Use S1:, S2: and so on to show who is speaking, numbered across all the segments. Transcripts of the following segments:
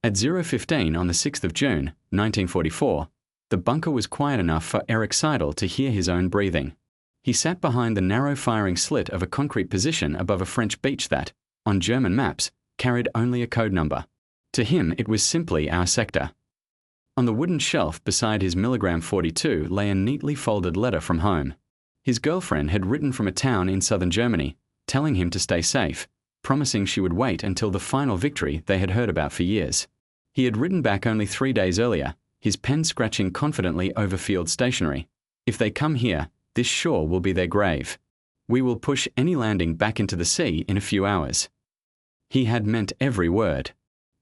S1: At 0:15 on the 6th of June, 1944, the bunker was quiet enough for Eric Seidel to hear his own breathing. He sat behind the narrow firing slit of a concrete position above a French beach that, on German maps, carried only a code number. To him, it was simply our sector. On the wooden shelf beside his milligram 42 lay a neatly folded letter from home. His girlfriend had written from a town in southern Germany, telling him to stay safe, promising she would wait until the final victory they had heard about for years. He had written back only 3 days earlier, his pen scratching confidently over field stationery. If they come here, this shore will be their grave. We will push any landing back into the sea in a few hours. He had meant every word.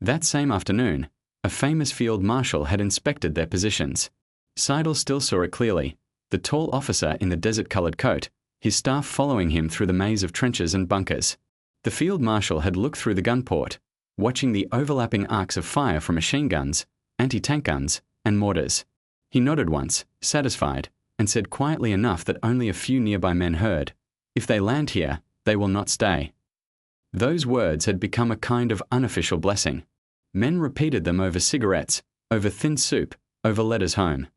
S1: That same afternoon, a famous field marshal had inspected their positions. Seidel still saw it clearly, the tall officer in the desert-colored coat, his staff following him through the maze of trenches and bunkers. The field marshal had looked through the gun port, watching the overlapping arcs of fire from machine guns, anti-tank guns, and mortars. He nodded once, satisfied, and said quietly enough that only a few nearby men heard, "If they land here, they will not stay." Those words had become a kind of unofficial blessing. Men repeated them over cigarettes, over thin soup, over letters home.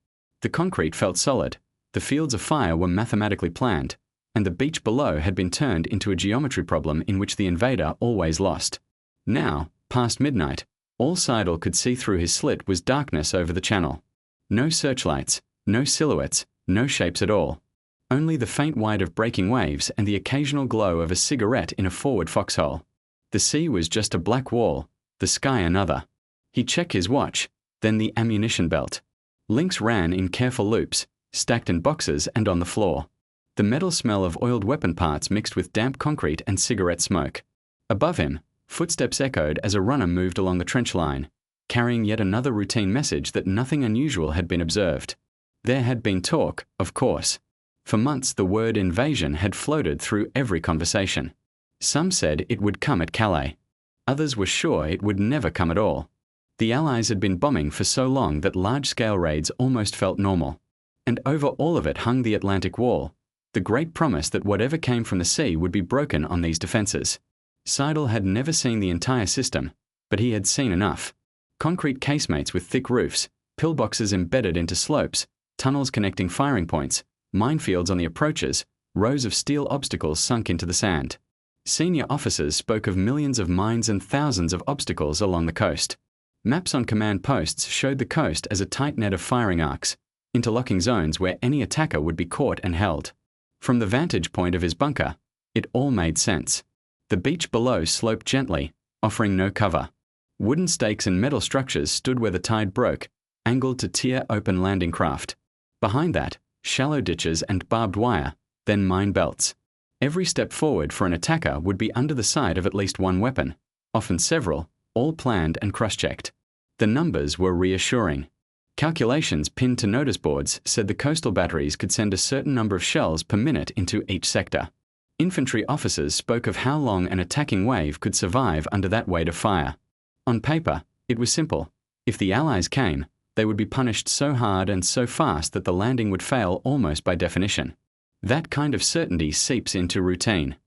S1: The concrete felt solid, the fields of fire were mathematically planned, and the beach below had been turned into a geometry problem in which the invader always lost. Now, past midnight, all Seidel could see through his slit was darkness over the channel. No searchlights, no silhouettes, no shapes at all. Only the faint white of breaking waves and the occasional glow of a cigarette in a forward foxhole. The sea was just a black wall, the sky another. He checked his watch, then the ammunition belt. Links ran in careful loops, stacked in boxes and on the floor. The metal smell of oiled weapon parts mixed with damp concrete and cigarette smoke. Above him, footsteps echoed as a runner moved along the trench line, carrying yet another routine message that nothing unusual had been observed. There had been talk, of course. For months the word invasion had floated through every conversation. Some said it would come at Calais. Others were sure it would never come at all. The Allies had been bombing for so long that large-scale raids almost felt normal. And over all of it hung the Atlantic Wall, the great promise that whatever came from the sea would be broken on these defenses. Seidel had never seen the entire system, but he had seen enough. Concrete casemates with thick roofs, pillboxes embedded into slopes, tunnels connecting firing points, minefields on the approaches, rows of steel obstacles sunk into the sand. Senior officers spoke of millions of mines and thousands of obstacles along the coast. Maps on command posts showed the coast as a tight net of firing arcs, interlocking zones where any attacker would be caught and held. From the vantage point of his bunker, it all made sense. The beach below sloped gently, offering no cover. Wooden stakes and metal structures stood where the tide broke, angled to tear open landing craft. Behind that, shallow ditches and barbed wire, then mine belts. Every step forward for an attacker would be under the sight of at least one weapon, often several, all planned and cross-checked. The numbers were reassuring. Calculations pinned to notice boards said the coastal batteries could send a certain number of shells per minute into each sector. Infantry officers spoke of how long an attacking wave could survive under that weight of fire. On paper, it was simple. If the Allies came, they would be punished so hard and so fast that the landing would fail almost by definition. That kind of certainty seeps into routine.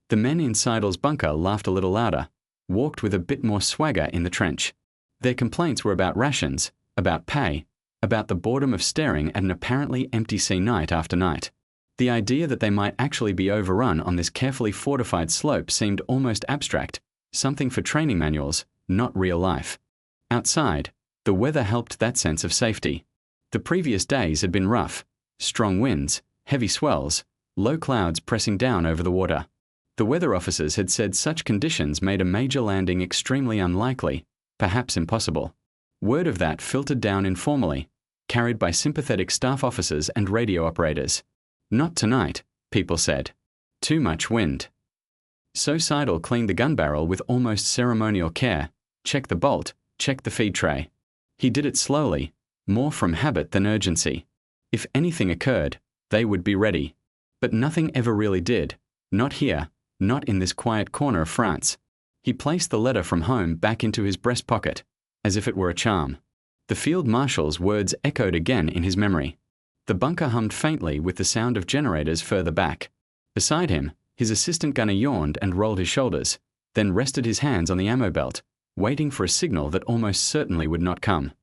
S1: The men in Seidel's bunker laughed a little louder, walked with a bit more swagger in the trench. Their complaints were about rations, about pay, about the boredom of staring at an apparently empty sea night after night. The idea that they might actually be overrun on this carefully fortified slope seemed almost abstract, something for training manuals, not real life. Outside, the weather helped that sense of safety. The previous days had been rough, strong winds, heavy swells, low clouds pressing down over the water. The weather officers had said such conditions made a major landing extremely unlikely, perhaps impossible. Word of that filtered down informally, carried by sympathetic staff officers and radio operators. Not tonight, people said. Too much wind. So Seidel cleaned the gun barrel with almost ceremonial care, checked the bolt, checked the feed tray. He did it slowly, more from habit than urgency. If anything occurred, they would be ready. But nothing ever really did, not here, not in this quiet corner of France. He placed the letter from home back into his breast pocket, as if it were a charm. The field marshal's words echoed again in his memory. The bunker hummed faintly with the sound of generators further back. Beside him, his assistant gunner yawned and rolled his shoulders, then rested his hands on the ammo belt, waiting for a signal that almost certainly would not come.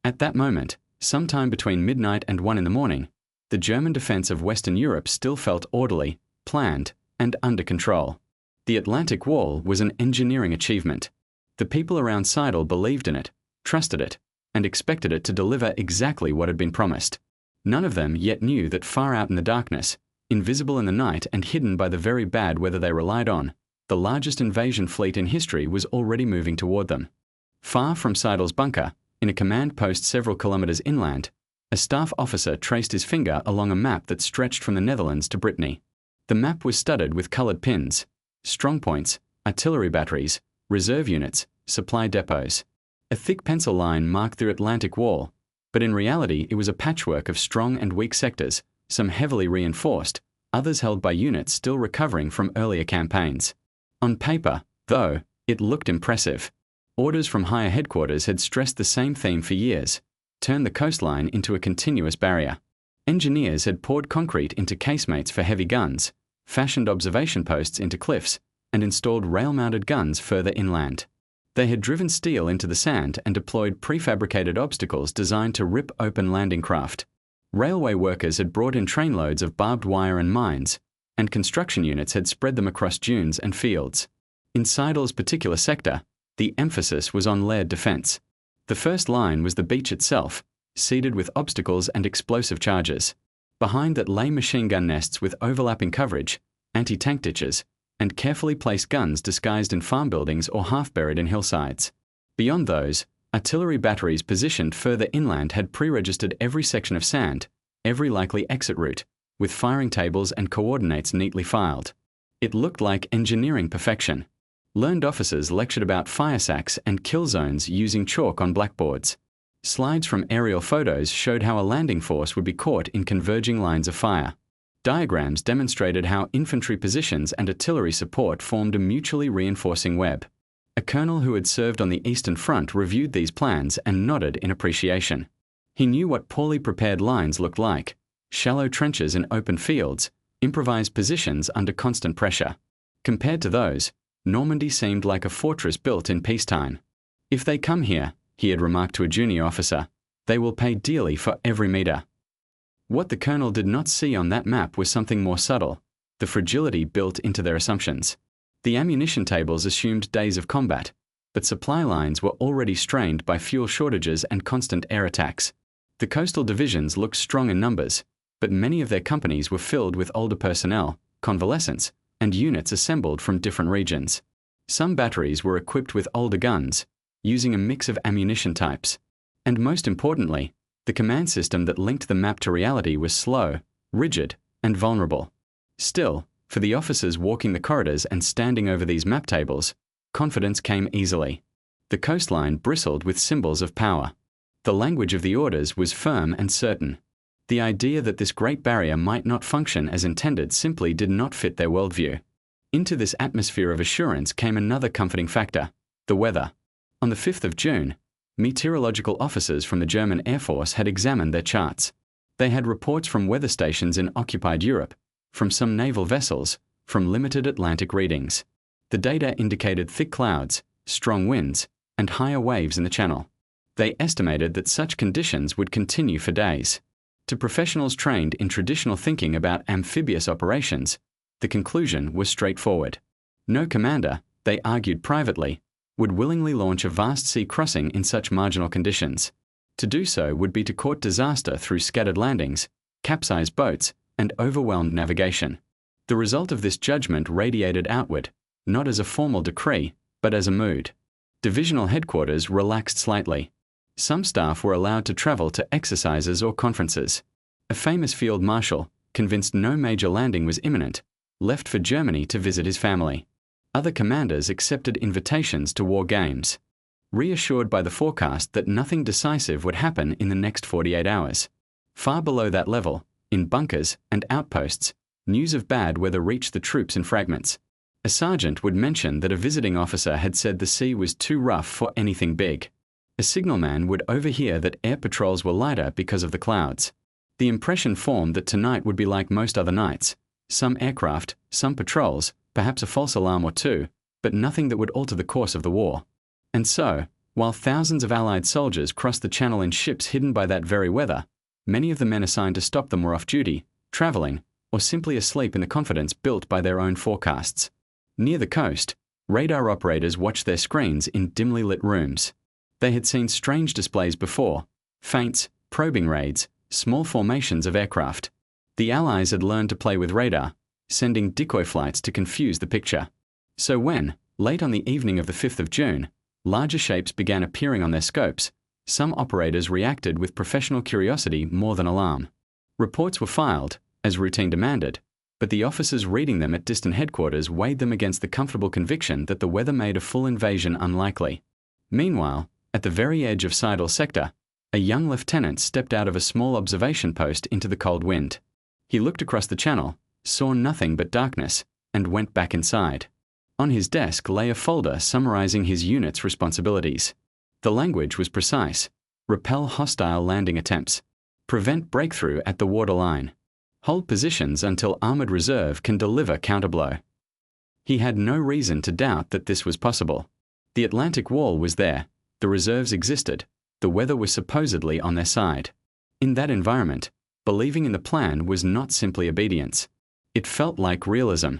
S1: At that moment, sometime between midnight and 1 in the morning, the German defense of Western Europe still felt orderly, planned, and under control. The Atlantic Wall was an engineering achievement. The people around Seidel believed in it, trusted it, and expected it to deliver exactly what had been promised. None of them yet knew that far out in the darkness, invisible in the night and hidden by the very bad weather they relied on, the largest invasion fleet in history was already moving toward them. Far from Seidel's bunker, in a command post several kilometers inland, a staff officer traced his finger along a map that stretched from the Netherlands to Brittany. The map was studded with colored pins, strongpoints, artillery batteries, reserve units, supply depots. A thick pencil line marked the Atlantic Wall, but in reality it was a patchwork of strong and weak sectors, some heavily reinforced, others held by units still recovering from earlier campaigns. On paper, though, it looked impressive. Orders from higher headquarters had stressed the same theme for years: turn the coastline into a continuous barrier. Engineers had poured concrete into casemates for heavy guns, fashioned observation posts into cliffs, and installed rail-mounted guns further inland. They had driven steel into the sand and deployed prefabricated obstacles designed to rip open landing craft. Railway workers had brought in trainloads of barbed wire and mines, and construction units had spread them across dunes and fields. In Seidel's particular sector, the emphasis was on layered defense. The first line was the beach itself, seeded with obstacles and explosive charges. Behind that lay machine gun nests with overlapping coverage, anti-tank ditches, and carefully placed guns disguised in farm buildings or half buried in hillsides. Beyond those, artillery batteries positioned further inland had pre-registered every section of sand, every likely exit route, with firing tables and coordinates neatly filed. It looked like engineering perfection. Learned officers lectured about fire sacks and kill zones using chalk on blackboards. Slides from aerial photos showed how a landing force would be caught in converging lines of fire. Diagrams demonstrated how infantry positions and artillery support formed a mutually reinforcing web. A colonel who had served on the Eastern Front reviewed these plans and nodded in appreciation. He knew what poorly prepared lines looked like: shallow trenches in open fields, improvised positions under constant pressure. Compared to those, Normandy seemed like a fortress built in peacetime. "If they come here," he had remarked to a junior officer, "they will pay dearly for every metre." What the colonel did not see on that map was something more subtle: the fragility built into their assumptions. The ammunition tables assumed days of combat, but supply lines were already strained by fuel shortages and constant air attacks. The coastal divisions looked strong in numbers, but many of their companies were filled with older personnel, convalescents, and units assembled from different regions. Some batteries were equipped with older guns, using a mix of ammunition types. And most importantly, the command system that linked the map to reality was slow, rigid, and vulnerable. Still, for the officers walking the corridors and standing over these map tables, confidence came easily. The coastline bristled with symbols of power. The language of the orders was firm and certain. The idea that this great barrier might not function as intended simply did not fit their worldview. Into this atmosphere of assurance came another comforting factor: the weather. On the 5th of June, meteorological officers from the German Air Force had examined their charts. They had reports from weather stations in occupied Europe, from some naval vessels, from limited Atlantic readings. The data indicated thick clouds, strong winds, and higher waves in the channel. They estimated that such conditions would continue for days. To professionals trained in traditional thinking about amphibious operations, the conclusion was straightforward. No commander, they argued privately, would willingly launch a vast sea crossing in such marginal conditions. To do so would be to court disaster through scattered landings, capsized boats, and overwhelmed navigation. The result of this judgment radiated outward, not as a formal decree, but as a mood. Divisional headquarters relaxed slightly. Some staff were allowed to travel to exercises or conferences. A famous field marshal, convinced no major landing was imminent, left for Germany to visit his family. Other commanders accepted invitations to war games, reassured by the forecast that nothing decisive would happen in the next 48 hours. Far below that level, in bunkers and outposts, news of bad weather reached the troops in fragments. A sergeant would mention that a visiting officer had said the sea was too rough for anything big. A signalman would overhear that air patrols were lighter because of the clouds. The impression formed that tonight would be like most other nights: some aircraft, some patrols, perhaps a false alarm or two, but nothing that would alter the course of the war. And so, while thousands of Allied soldiers crossed the channel in ships hidden by that very weather, many of the men assigned to stop them were off duty, traveling, or simply asleep in the confidence built by their own forecasts. Near the coast, radar operators watched their screens in dimly lit rooms. They had seen strange displays before: feints, probing raids, small formations of aircraft. The Allies had learned to play with radar, sending decoy flights to confuse the picture. So when, late on the evening of the 5th of June, larger shapes began appearing on their scopes, some operators reacted with professional curiosity more than alarm. Reports were filed, as routine demanded, but the officers reading them at distant headquarters weighed them against the comfortable conviction that the weather made a full invasion unlikely. Meanwhile, at the very edge of Seidel sector, a young lieutenant stepped out of a small observation post into the cold wind. He looked across the channel, saw nothing but darkness, and went back inside. On his desk lay a folder summarizing his unit's responsibilities. The language was precise: repel hostile landing attempts, prevent breakthrough at the waterline, hold positions until armored reserve can deliver counterblow. He had no reason to doubt that this was possible. The Atlantic Wall was there, the reserves existed, the weather was supposedly on their side. In that environment, believing in the plan was not simply obedience. It felt like realism.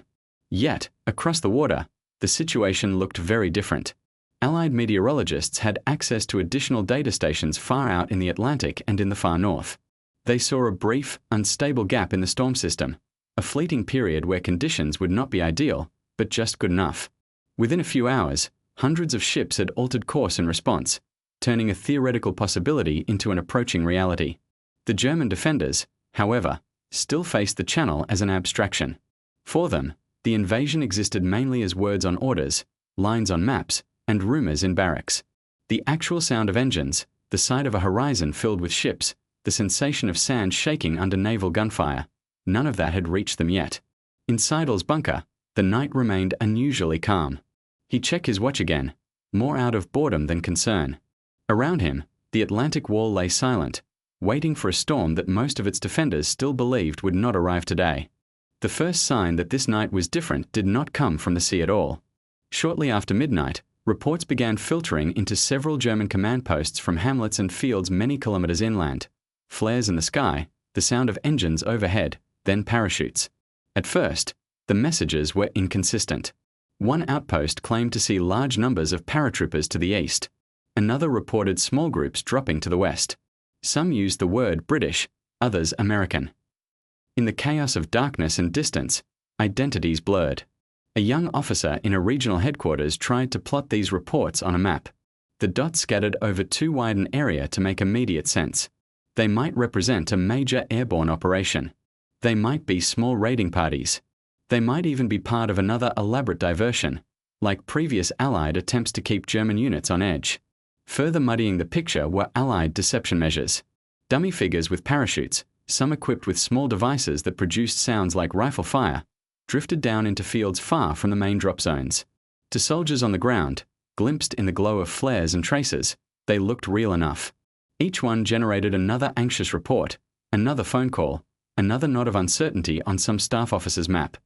S1: Yet, across the water, the situation looked very different. Allied meteorologists had access to additional data stations far out in the Atlantic and in the far north. They saw a brief, unstable gap in the storm system, a fleeting period where conditions would not be ideal, but just good enough. Within a few hours, hundreds of ships had altered course in response, turning a theoretical possibility into an approaching reality. The German defenders, however, still faced the channel as an abstraction. For them, the invasion existed mainly as words on orders, lines on maps, and rumors in barracks. The actual sound of engines, the sight of a horizon filled with ships, the sensation of sand shaking under naval gunfire, none of that had reached them yet. In Seidel's bunker, the night remained unusually calm. He checked his watch again, more out of boredom than concern. Around him, the Atlantic Wall lay silent, waiting for a storm that most of its defenders still believed would not arrive today. The first sign that this night was different did not come from the sea at all. Shortly after midnight, reports began filtering into several German command posts from hamlets and fields many kilometers inland. Flares in the sky, the sound of engines overhead, then parachutes. At first, the messages were inconsistent. One outpost claimed to see large numbers of paratroopers to the east. Another reported small groups dropping to the west. Some used the word British, others American. In the chaos of darkness and distance, identities blurred. A young officer in a regional headquarters tried to plot these reports on a map. The dots scattered over too wide an area to make immediate sense. They might represent a major airborne operation. They might be small raiding parties. They might even be part of another elaborate diversion, like previous Allied attempts to keep German units on edge. Further muddying the picture were Allied deception measures. Dummy figures with parachutes, some equipped with small devices that produced sounds like rifle fire, drifted down into fields far from the main drop zones. To soldiers on the ground, glimpsed in the glow of flares and tracers, they looked real enough. Each one generated another anxious report, another phone call, another nod of uncertainty on some staff officer's map.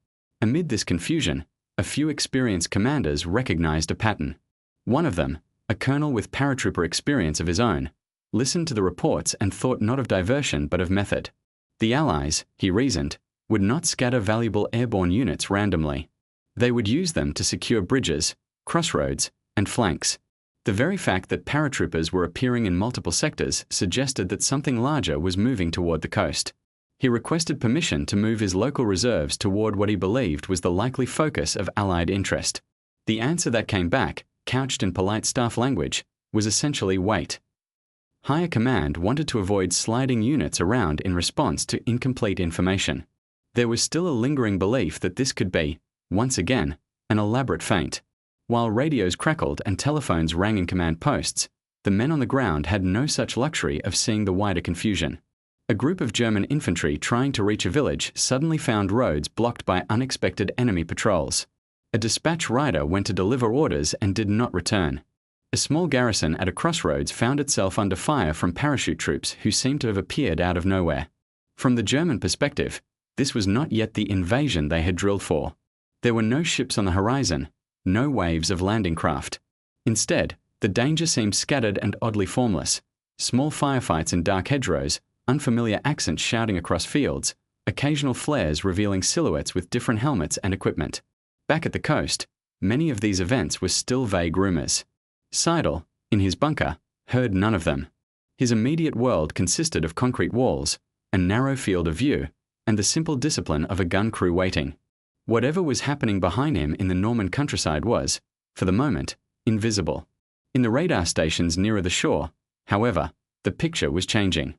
S1: Amid this confusion, a few experienced commanders recognized a pattern. One of them, a colonel with paratrooper experience of his own, listened to the reports and thought not of diversion but of method. The Allies, he reasoned, would not scatter valuable airborne units randomly. They would use them to secure bridges, crossroads, and flanks. The very fact that paratroopers were appearing in multiple sectors suggested that something larger was moving toward the coast. He requested permission to move his local reserves toward what he believed was the likely focus of Allied interest. The answer that came back, couched in polite staff language, was essentially wait. Higher command wanted to avoid sliding units around in response to incomplete information. There was still a lingering belief that this could be, once again, an elaborate feint. While radios crackled and telephones rang in command posts, the men on the ground had no such luxury of seeing the wider confusion. A group of German infantry trying to reach a village suddenly found roads blocked by unexpected enemy patrols. A dispatch rider went to deliver orders and did not return. A small garrison at a crossroads found itself under fire from parachute troops who seemed to have appeared out of nowhere. From the German perspective, this was not yet the invasion they had drilled for. There were no ships on the horizon, no waves of landing craft. Instead, The danger seemed scattered and oddly formless. Small firefights in dark hedgerows, unfamiliar accents shouting across fields, occasional flares revealing silhouettes with different helmets and equipment. Back at the coast, many of these events were still vague rumors. Seidel, in his bunker, heard none of them. His immediate world consisted of concrete walls, a narrow field of view, and the simple discipline of a gun crew waiting. Whatever was happening behind him in the Norman countryside was, for the moment, invisible. In the radar stations nearer the shore, however, the picture was changing.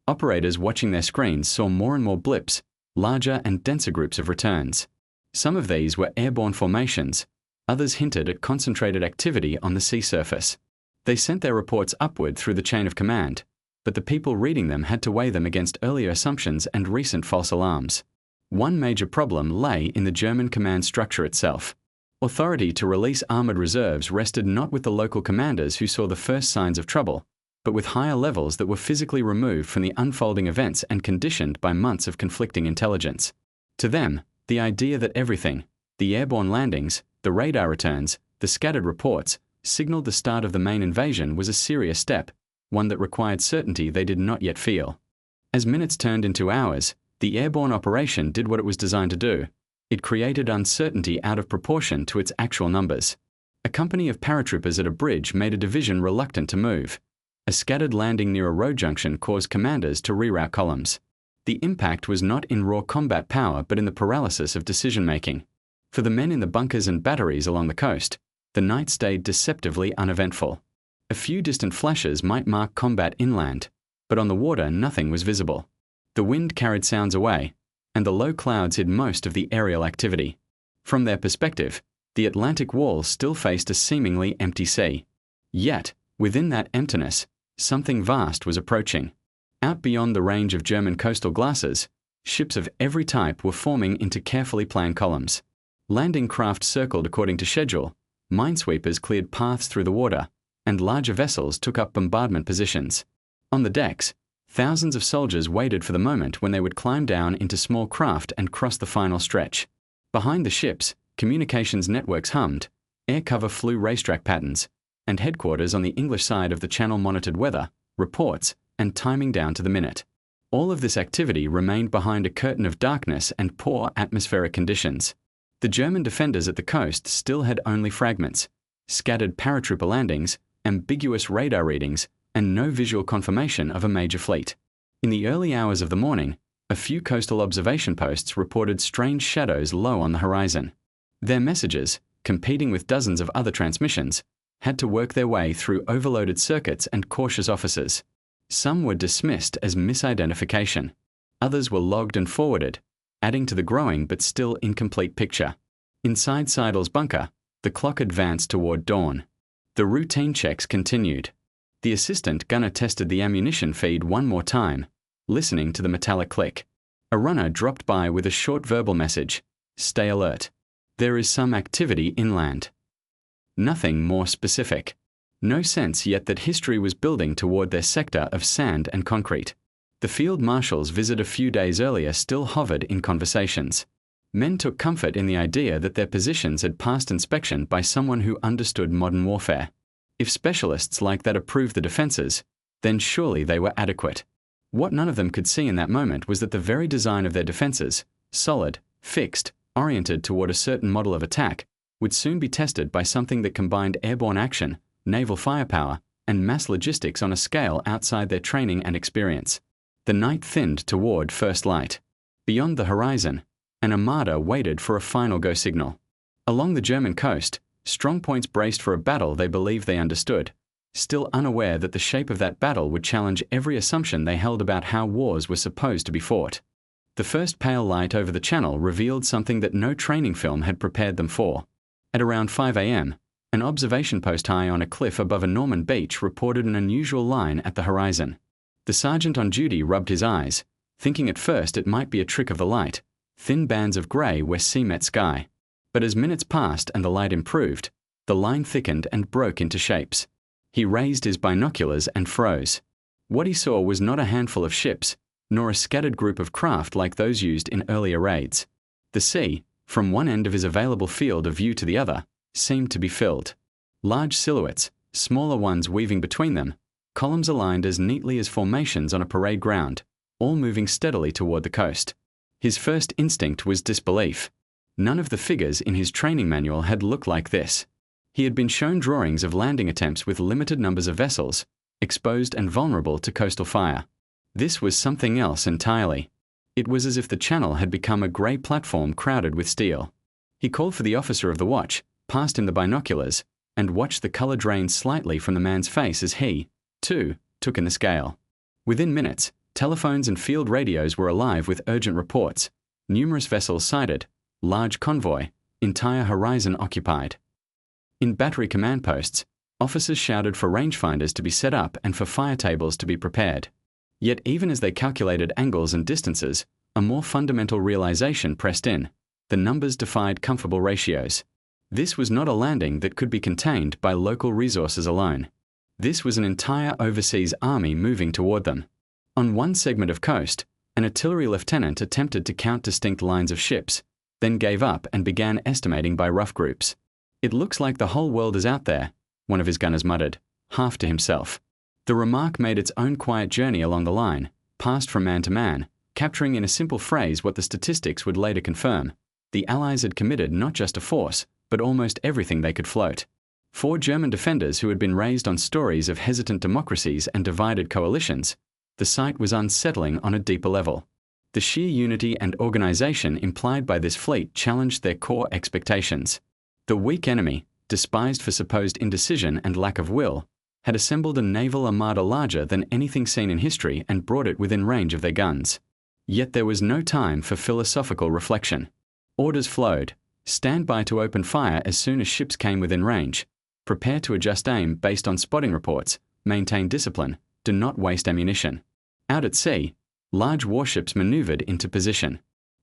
S1: Operators watching their screens saw more and more blips, larger and denser groups of returns. Some of these were airborne formations, others hinted at concentrated activity on the sea surface. They sent their reports upward through the chain of command, but the people reading them had to weigh them against earlier assumptions and recent false alarms. One major problem lay in the German command structure itself. Authority to release armored reserves rested not with the local commanders who saw the first signs of trouble, but with higher levels that were physically removed from the unfolding events and conditioned by months of conflicting intelligence. To them, the idea that everything, the airborne landings, the radar returns, the scattered reports, signaled the start of the main invasion was a serious step, one that required certainty they did not yet feel. As minutes turned into hours, the airborne operation did what it was designed to do. It created uncertainty out of proportion to its actual numbers. A company of paratroopers at a bridge made a division reluctant to move. A scattered landing near a road junction caused commanders to reroute columns. The impact was not in raw combat power but in the paralysis of decision-making. For the men in the bunkers and batteries along the coast, the night stayed deceptively uneventful. A few distant flashes might mark combat inland, but on the water nothing was visible. The wind carried sounds away, and the low clouds hid most of the aerial activity. From their perspective, the Atlantic wall still faced a seemingly empty sea. Yet, within that emptiness, something vast was approaching. Out beyond the range of German coastal glasses, ships of every type were forming into carefully planned columns. Landing craft circled according to schedule, minesweepers cleared paths through the water, and larger vessels took up bombardment positions. On the decks, thousands of soldiers waited for the moment when they would climb down into small craft and cross the final stretch. Behind the ships, communications networks hummed, air cover flew racetrack patterns, and headquarters on the English side of the channel monitored weather, reports, and timing down to the minute. All of this activity remained behind a curtain of darkness and poor atmospheric conditions. The German defenders at the coast still had only fragments, scattered paratrooper landings, ambiguous radar readings, and no visual confirmation of a major fleet. In the early hours of the morning, a few coastal observation posts reported strange shadows low on the horizon. Their messages, competing with dozens of other transmissions, had to work their way through overloaded circuits and cautious officers. Some were dismissed as misidentification. Others were logged and forwarded, adding to the growing but still incomplete picture. Inside Seidel's bunker, the clock advanced toward dawn. The routine checks continued. The assistant gunner tested the ammunition feed one more time, listening to the metallic click. A runner dropped by with a short verbal message, "Stay alert. There is some activity inland." Nothing more specific. No sense yet that history was building toward their sector of sand and concrete. The field marshal's visit a few days earlier still hovered in conversations. Men took comfort in the idea that their positions had passed inspection by someone who understood modern warfare. If specialists like that approved the defenses, then surely they were adequate. What none of them could see in that moment was that the very design of their defenses, solid, fixed, oriented toward a certain model of attack, would soon be tested by something that combined airborne action, naval firepower, and mass logistics on a scale outside their training and experience. The night thinned toward first light. Beyond the horizon, an armada waited for a final go signal. Along the German coast, strongpoints braced for a battle they believed they understood, still unaware that the shape of that battle would challenge every assumption they held about how wars were supposed to be fought. The first pale light over the channel revealed something that no training film had prepared them for. At around 5 a.m., an observation post high on a cliff above a Norman beach reported an unusual line at the horizon. The sergeant on duty rubbed his eyes, thinking at first it might be a trick of the light, thin bands of grey where sea met sky. But as minutes passed and the light improved, the line thickened and broke into shapes. He raised his binoculars and froze. What he saw was not a handful of ships, nor a scattered group of craft like those used in earlier raids. The sea, from one end of his available field of view to the other, seemed to be filled. Large silhouettes, smaller ones weaving between them, columns aligned as neatly as formations on a parade ground, all moving steadily toward the coast. His first instinct was disbelief. None of the figures in his training manual had looked like this. He had been shown drawings of landing attempts with limited numbers of vessels, exposed and vulnerable to coastal fire. This was something else entirely. It was as if the channel had become a grey platform crowded with steel. He called for the officer of the watch, passed him the binoculars, and watched the colour drain slightly from the man's face as he, too, took in the scale. Within minutes, telephones and field radios were alive with urgent reports. Numerous vessels sighted, large convoy, entire horizon occupied. In battery command posts, officers shouted for rangefinders to be set up and for fire tables to be prepared. Yet even as they calculated angles and distances, a more fundamental realization pressed in. The numbers defied comfortable ratios. This was not a landing that could be contained by local resources alone. This was an entire overseas army moving toward them. On one segment of coast, an artillery lieutenant attempted to count distinct lines of ships, then gave up and began estimating by rough groups. "It looks like the whole world is out there," one of his gunners muttered, half to himself. The remark made its own quiet journey along the line, passed from man to man, capturing in a simple phrase what the statistics would later confirm. The Allies had committed not just a force, but almost everything they could float. 4 German defenders who had been raised on stories of hesitant democracies and divided coalitions. The sight was unsettling on a deeper level. The sheer unity and organization implied by this fleet challenged their core expectations. The weak enemy, despised for supposed indecision and lack of will, had assembled a naval armada larger than anything seen in history and brought it within range of their guns. Yet there was no time for philosophical reflection. Orders flowed. Stand by to open fire as soon as ships came within range. Prepare to adjust aim based on spotting reports. Maintain discipline. Do not waste ammunition. Out at sea, large warships maneuvered into position.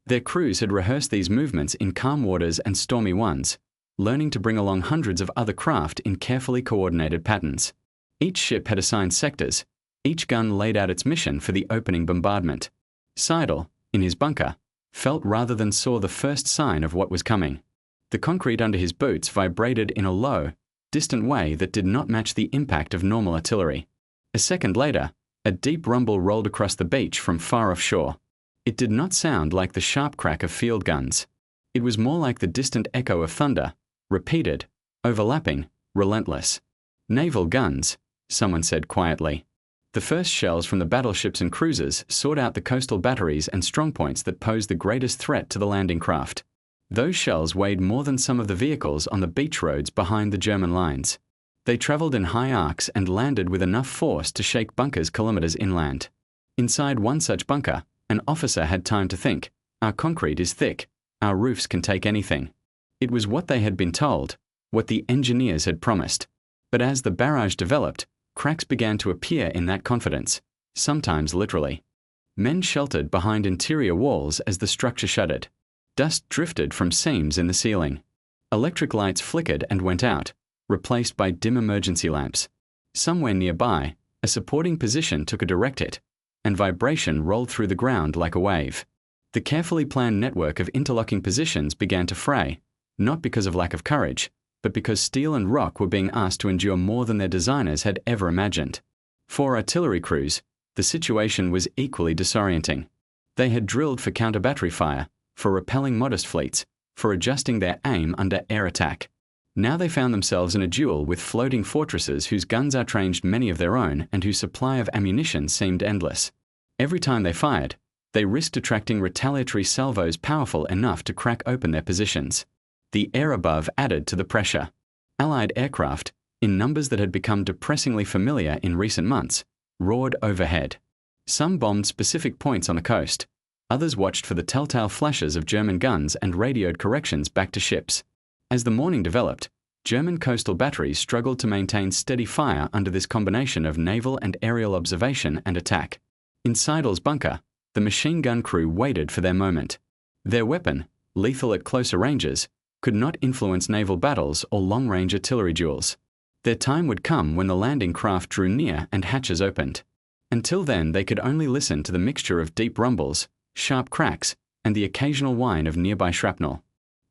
S1: Their crews had rehearsed these movements in calm waters and stormy ones, learning to bring along hundreds of other craft in carefully coordinated patterns. Each ship had assigned sectors. Each gun laid out its mission for the opening bombardment. Seidel, in his bunker, felt rather than saw the first sign of what was coming. The concrete under his boots vibrated in a low, distant way that did not match the impact of normal artillery. A second later, a deep rumble rolled across the beach from far offshore. It did not sound like the sharp crack of field guns. It was more like the distant echo of thunder, repeated, overlapping, relentless. "Naval guns," someone said quietly. The first shells from the battleships and cruisers sought out the coastal batteries and strongpoints that posed the greatest threat to the landing craft. Those shells weighed more than some of the vehicles on the beach roads behind the German lines. They traveled in high arcs and landed with enough force to shake bunkers kilometers inland. Inside one such bunker, an officer had time to think, "Our concrete is thick. Our roofs can take anything." It was what they had been told, what the engineers had promised. But as the barrage developed, cracks began to appear in that confidence, sometimes literally. Men sheltered behind interior walls as the structure shuddered. Dust drifted from seams in the ceiling. Electric lights flickered and went out, replaced by dim emergency lamps. Somewhere nearby, a supporting position took a direct hit, and vibration rolled through the ground like a wave. The carefully planned network of interlocking positions began to fray, not because of lack of courage, but because steel and rock were being asked to endure more than their designers had ever imagined. For artillery crews, the situation was equally disorienting. They had drilled for counter-battery fire, for repelling modest fleets, for adjusting their aim under air attack. Now they found themselves in a duel with floating fortresses whose guns outranged many of their own and whose supply of ammunition seemed endless. Every time they fired, they risked attracting retaliatory salvos powerful enough to crack open their positions. The air above added to the pressure. Allied aircraft, in numbers that had become depressingly familiar in recent months, roared overhead. Some bombed specific points on the coast. Others watched for the telltale flashes of German guns and radioed corrections back to ships. As the morning developed, German coastal batteries struggled to maintain steady fire under this combination of naval and aerial observation and attack. In Seidel's bunker, the machine gun crew waited for their moment. Their weapon, lethal at closer ranges, could not influence naval battles or long-range artillery duels. Their time would come when the landing craft drew near and hatches opened. Until then, they could only listen to the mixture of deep rumbles, sharp cracks, and the occasional whine of nearby shrapnel.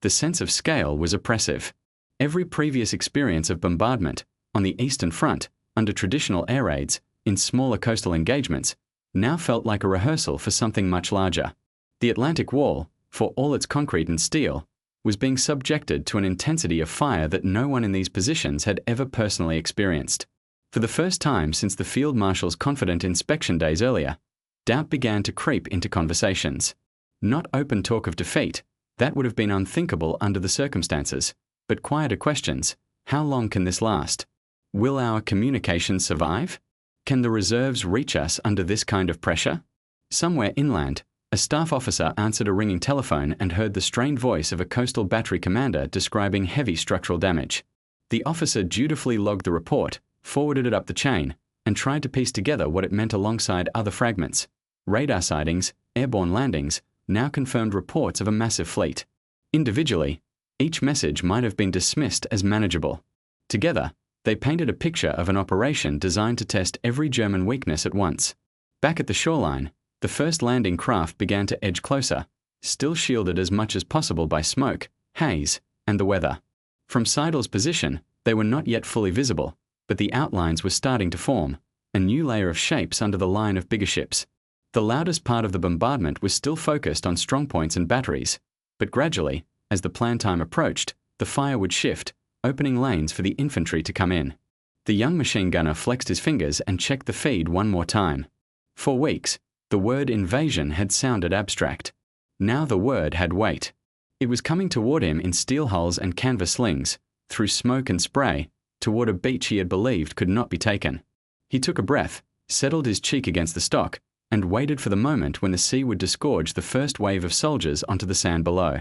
S1: The sense of scale was oppressive. Every previous experience of bombardment, on the Eastern Front, under traditional air raids, in smaller coastal engagements, now felt like a rehearsal for something much larger. The Atlantic Wall, for all its concrete and steel, was being subjected to an intensity of fire that no one in these positions had ever personally experienced. For the first time since the Field Marshal's confident inspection days earlier, doubt began to creep into conversations. Not open talk of defeat, that would have been unthinkable under the circumstances, but quieter questions. How long can this last? Will our communications survive? Can the reserves reach us under this kind of pressure? Somewhere inland, a staff officer answered a ringing telephone and heard the strained voice of a coastal battery commander describing heavy structural damage. The officer dutifully logged the report, forwarded it up the chain, and tried to piece together what it meant alongside other fragments. Radar sightings, airborne landings, now confirmed reports of a massive fleet. Individually, each message might have been dismissed as manageable. Together, they painted a picture of an operation designed to test every German weakness at once. Back at the shoreline, the first landing craft began to edge closer, still shielded as much as possible by smoke, haze, and the weather. From Seidel's position, they were not yet fully visible, but the outlines were starting to form, a new layer of shapes under the line of bigger ships. The loudest part of the bombardment was still focused on strongpoints and batteries, but gradually, as the planned time approached, the fire would shift, opening lanes for the infantry to come in. The young machine gunner flexed his fingers and checked the feed one more time. For weeks, the word invasion had sounded abstract. Now the word had weight. It was coming toward him in steel hulls and canvas slings, through smoke and spray, toward a beach he had believed could not be taken. He took a breath, settled his cheek against the stock, and waited for the moment when the sea would disgorge the first wave of soldiers onto the sand below.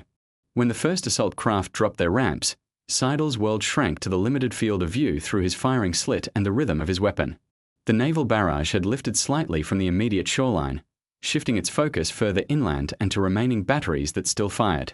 S1: When the first assault craft dropped their ramps, Seidel's world shrank to the limited field of view through his firing slit and the rhythm of his weapon. The naval barrage had lifted slightly from the immediate shoreline, shifting its focus further inland and to remaining batteries that still fired.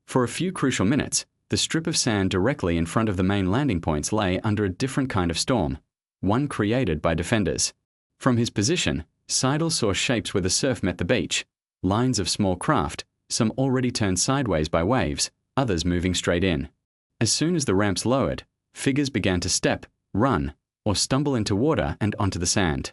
S1: For a few crucial minutes, the strip of sand directly in front of the main landing points lay under a different kind of storm, one created by defenders. From his position, Seidel saw shapes where the surf met the beach, lines of small craft, some already turned sideways by waves, others moving straight in. As soon as the ramps lowered, figures began to step, run, or stumble into water and onto the sand.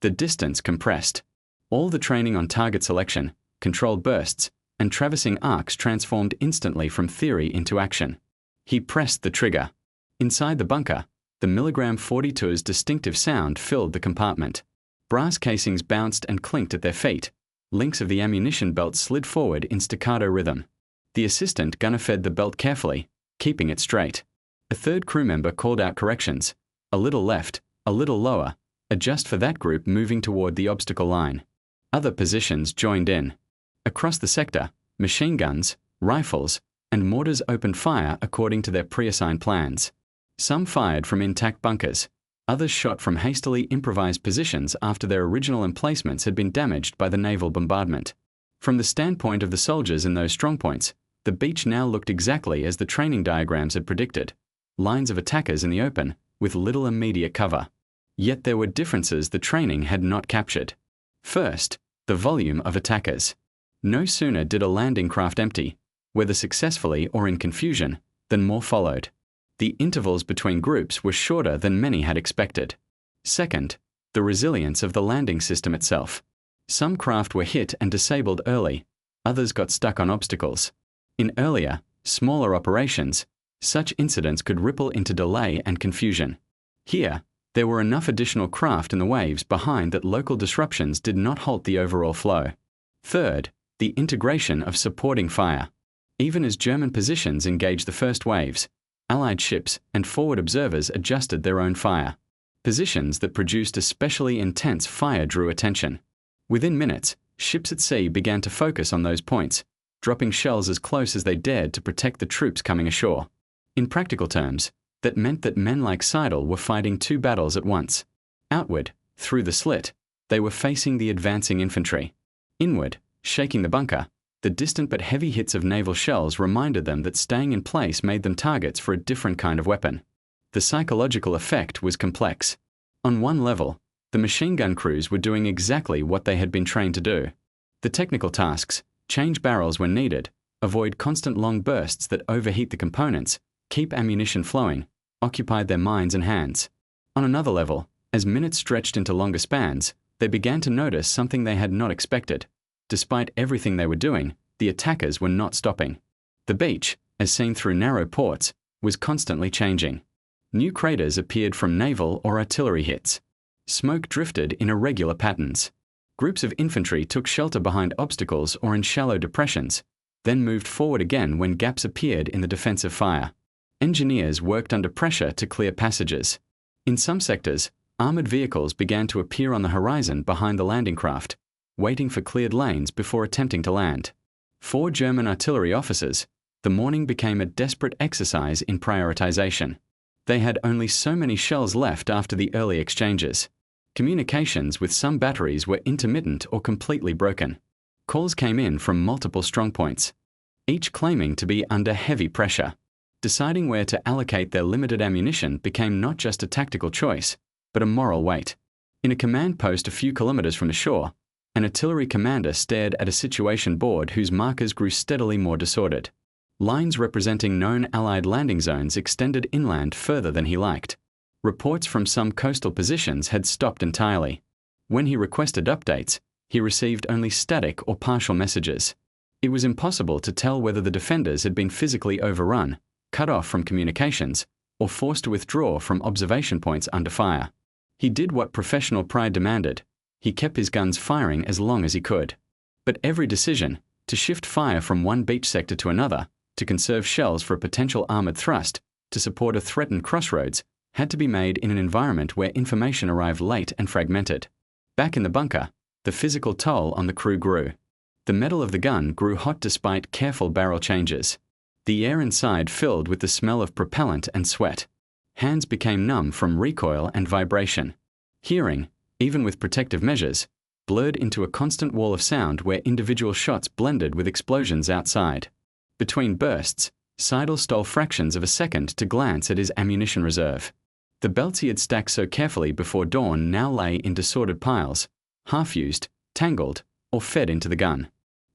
S1: The distance compressed. All the training on target selection, controlled bursts, and traversing arcs transformed instantly from theory into action. He pressed the trigger. Inside the bunker, the milligram 42's distinctive sound filled the compartment. Brass casings bounced and clinked at their feet. Links of the ammunition belt slid forward in staccato rhythm. The assistant gunner fed the belt carefully, keeping it straight. A third crew member called out corrections. A little left, a little lower, adjust for that group moving toward the obstacle line. Other positions joined in. Across the sector, machine guns, rifles, and mortars opened fire according to their pre-assigned plans. Some fired from intact bunkers. Others shot from hastily improvised positions after their original emplacements had been damaged by the naval bombardment. From the standpoint of the soldiers in those strongpoints, the beach now looked exactly as the training diagrams had predicted. Lines of attackers in the open, with little immediate cover. Yet there were differences the training had not captured. First, the volume of attackers. No sooner did a landing craft empty, whether successfully or in confusion, than more followed. The intervals between groups were shorter than many had expected. Second, the resilience of the landing system itself. Some craft were hit and disabled early, others got stuck on obstacles. In earlier, smaller operations, such incidents could ripple into delay and confusion. Here, there were enough additional craft in the waves behind that local disruptions did not halt the overall flow. Third, the integration of supporting fire. Even as German positions engaged the first waves, Allied ships and forward observers adjusted their own fire. Positions that produced especially intense fire drew attention. Within minutes, ships at sea began to focus on those points, dropping shells as close as they dared to protect the troops coming ashore. In practical terms, that meant that men like Seidel were fighting two battles at once. Outward, through the slit, they were facing the advancing infantry. Inward, shaking the bunker, the distant but heavy hits of naval shells reminded them that staying in place made them targets for a different kind of weapon. The psychological effect was complex. On one level, the machine gun crews were doing exactly what they had been trained to do. The technical tasks, change barrels when needed, avoid constant long bursts that overheat the components, keep ammunition flowing, occupied their minds and hands. On another level, as minutes stretched into longer spans, they began to notice something they had not expected. Despite everything they were doing, the attackers were not stopping. The beach, as seen through narrow ports, was constantly changing. New craters appeared from naval or artillery hits. Smoke drifted in irregular patterns. Groups of infantry took shelter behind obstacles or in shallow depressions, then moved forward again when gaps appeared in the defensive fire. Engineers worked under pressure to clear passages. In some sectors, armored vehicles began to appear on the horizon behind the landing craft, waiting for cleared lanes before attempting to land. For German artillery officers, the morning became a desperate exercise in prioritization. They had only so many shells left after the early exchanges. Communications with some batteries were intermittent or completely broken. Calls came in from multiple strongpoints, each claiming to be under heavy pressure. Deciding where to allocate their limited ammunition became not just a tactical choice, but a moral weight. In a command post a few kilometers from the shore, an artillery commander stared at a situation board whose markers grew steadily more disordered. Lines representing known Allied landing zones extended inland further than he liked. Reports from some coastal positions had stopped entirely. When he requested updates, he received only static or partial messages. It was impossible to tell whether the defenders had been physically overrun, cut off from communications, or forced to withdraw from observation points under fire. He did what professional pride demanded. He kept his guns firing as long as he could. But every decision, to shift fire from one beach sector to another, to conserve shells for a potential armored thrust, to support a threatened crossroads, had to be made in an environment where information arrived late and fragmented. Back in the bunker, the physical toll on the crew grew. The metal of the gun grew hot despite careful barrel changes. The air inside filled with the smell of propellant and sweat. Hands became numb from recoil and vibration. Hearing, even with protective measures, blurred into a constant wall of sound where individual shots blended with explosions outside. Between bursts, Seidel stole fractions of a second to glance at his ammunition reserve. The belts he had stacked so carefully before dawn now lay in disordered piles, half-used, tangled, or fed into the gun.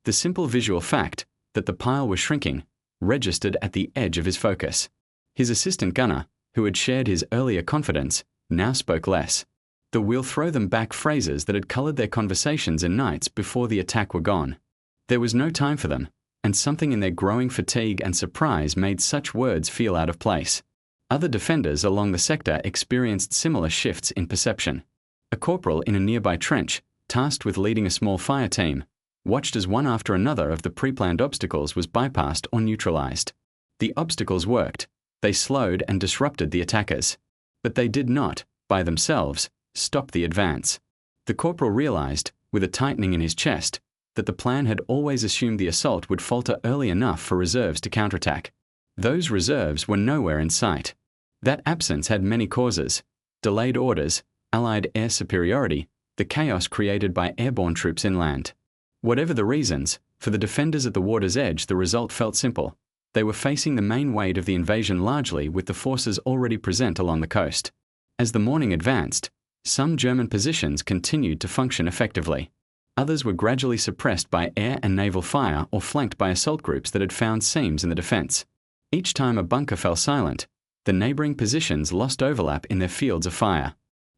S1: The simple visual fact that the pile was shrinking registered at the edge of his focus. His assistant gunner, who had shared his earlier confidence, now spoke less. The "we'll throw them back" phrases that had colored their conversations and nights before the attack were gone. There was no time for them, and something in their growing fatigue and surprise made such words feel out of place. Other defenders along the sector experienced similar shifts in perception. A corporal in a nearby trench, tasked with leading a small fire team, watched as one after another of the pre-planned obstacles was bypassed or neutralized. The obstacles worked. They slowed and disrupted the attackers. But they did not, by themselves, stop the advance. The corporal realized, with a tightening in his chest, that the plan had always assumed the assault would falter early enough for reserves to counterattack. Those reserves were nowhere in sight. That absence had many causes: delayed orders, Allied air superiority, the chaos created by airborne troops inland. Whatever the reasons, for the defenders at the water's edge the result felt simple. They were facing the main weight of the invasion largely with the forces already present along the coast. As the morning advanced, some German positions continued to function effectively. Others were gradually suppressed by air and naval fire or flanked by assault groups that had found seams in the defense. Each time a bunker fell silent, the neighboring positions lost overlap in their fields of fire.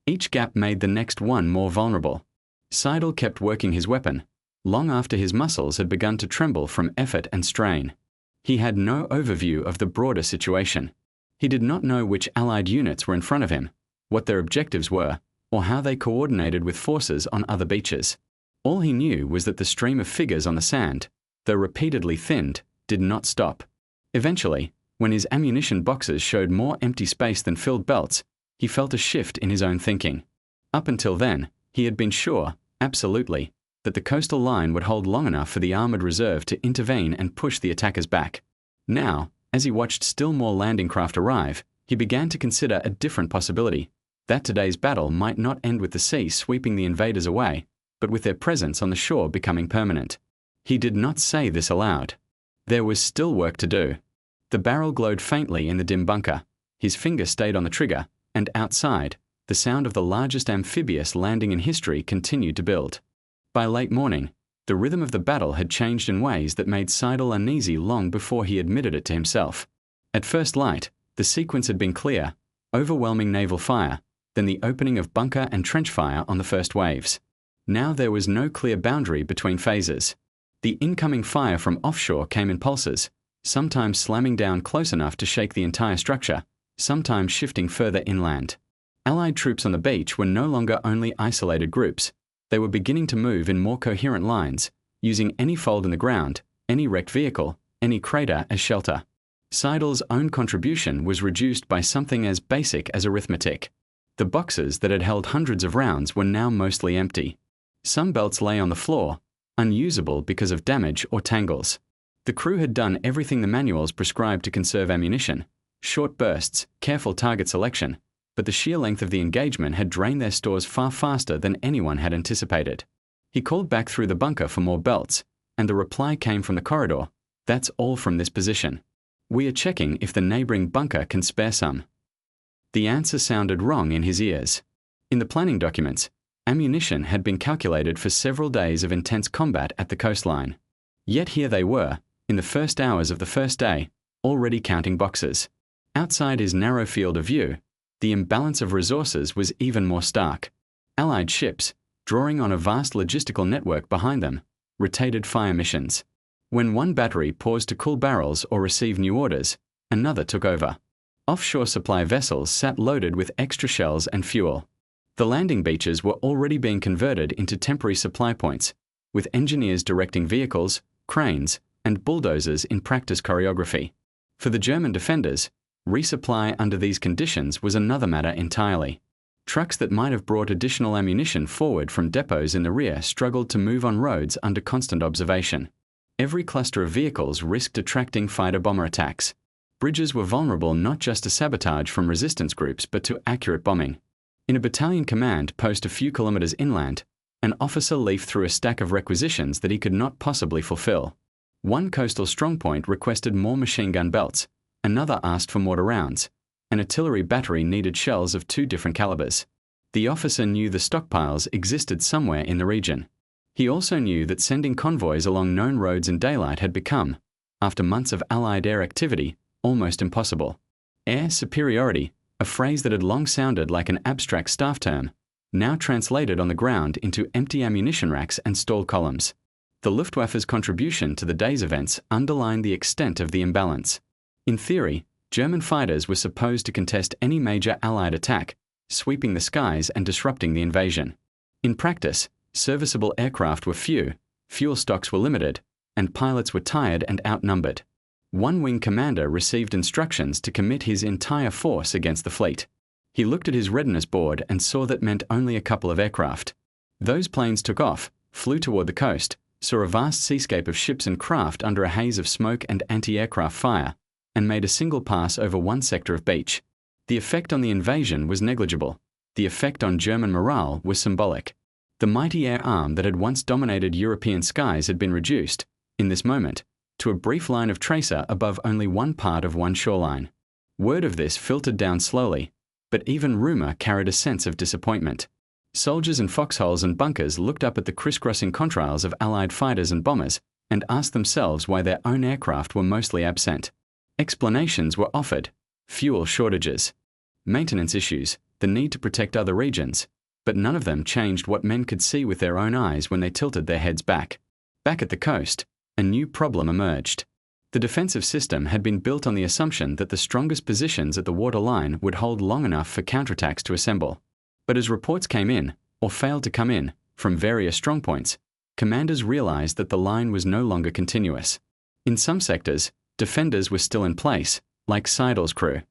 S1: Each gap made the next one more vulnerable. Seidel kept working his weapon, long after his muscles had begun to tremble from effort and strain. He had no overview of the broader situation. He did not know which Allied units were in front of him, what their objectives were, or how they coordinated with forces on other beaches. All he knew was that the stream of figures on the sand, though repeatedly thinned, did not stop. Eventually, when his ammunition boxes showed more empty space than filled belts, he felt a shift in his own thinking. Up until then, he had been sure, absolutely, that the coastal line would hold long enough for the armored reserve to intervene and push the attackers back. Now, as he watched still more landing craft arrive, he began to consider a different possibility, that today's battle might not end with the sea sweeping the invaders away, but with their presence on the shore becoming permanent. He did not say this aloud. There was still work to do. The barrel glowed faintly in the dim bunker. His finger stayed on the trigger, and outside, the sound of the largest amphibious landing in history continued to build. By late morning, the rhythm of the battle had changed in ways that made Seidel uneasy long before he admitted it to himself. At first light, the sequence had been clear: overwhelming naval fire, then the opening of bunker and trench fire on the first waves. Now there was no clear boundary between phases. The incoming fire from offshore came in pulses, sometimes slamming down close enough to shake the entire structure, sometimes shifting further inland. Allied troops on the beach were no longer only isolated groups. They were beginning to move in more coherent lines, using any fold in the ground, any wrecked vehicle, any crater as shelter. Seidel's own contribution was reduced by something as basic as arithmetic. The boxes that had held hundreds of rounds were now mostly empty. Some belts lay on the floor, unusable because of damage or tangles. The crew had done everything the manuals prescribed to conserve ammunition: short bursts, careful target selection, but the sheer length of the engagement had drained their stores far faster than anyone had anticipated. He called back through the bunker for more belts, and the reply came from the corridor: "That's all from this position. We are checking if the neighboring bunker can spare some." The answer sounded wrong in his ears. In the planning documents, ammunition had been calculated for several days of intense combat at the coastline. Yet here they were, in the first hours of the first day, already counting boxes. Outside his narrow field of view, the imbalance of resources was even more stark. Allied ships, drawing on a vast logistical network behind them, rotated fire missions. When one battery paused to cool barrels or receive new orders, another took over. Offshore supply vessels sat loaded with extra shells and fuel. The landing beaches were already being converted into temporary supply points, with engineers directing vehicles, cranes, and bulldozers in practice choreography. For the German defenders, resupply under these conditions was another matter entirely. Trucks that might have brought additional ammunition forward from depots in the rear struggled to move on roads under constant observation. Every cluster of vehicles risked attracting fighter-bomber attacks. Bridges were vulnerable not just to sabotage from resistance groups but to accurate bombing. In a battalion command post a few kilometers inland, an officer leafed through a stack of requisitions that he could not possibly fulfill. One coastal strongpoint requested more machine gun belts, another asked for mortar rounds. An artillery battery needed shells of 2 different calibers. The officer knew the stockpiles existed somewhere in the region. He also knew that sending convoys along known roads in daylight had become, after months of Allied air activity, almost impossible. Air superiority, a phrase that had long sounded like an abstract staff term, now translated on the ground into empty ammunition racks and stalled columns. The Luftwaffe's contribution to the day's events underlined the extent of the imbalance. In theory, German fighters were supposed to contest any major Allied attack, sweeping the skies and disrupting the invasion. In practice, serviceable aircraft were few, fuel stocks were limited, and pilots were tired and outnumbered. One wing commander received instructions to commit his entire force against the fleet. He looked at his readiness board and saw that meant only a couple of aircraft. Those planes took off, flew toward the coast, saw a vast seascape of ships and craft under a haze of smoke and anti-aircraft fire, and made a single pass over one sector of beach. The effect on the invasion was negligible. The effect on German morale was symbolic. The mighty air arm that had once dominated European skies had been reduced, in this moment, to a brief line of tracer above only one part of one shoreline. Word of this filtered down slowly, but even rumor carried a sense of disappointment. Soldiers in foxholes and bunkers looked up at the crisscrossing contrails of Allied fighters and bombers and asked themselves why their own aircraft were mostly absent. Explanations were offered: fuel shortages, maintenance issues, the need to protect other regions, but none of them changed what men could see with their own eyes when they tilted their heads back. Back at the coast, a new problem emerged. The defensive system had been built on the assumption that the strongest positions at the waterline would hold long enough for counterattacks to assemble. But as reports came in, or failed to come in, from various strongpoints, commanders realized that the line was no longer continuous. In some sectors, defenders were still in place, like Seidel's crew.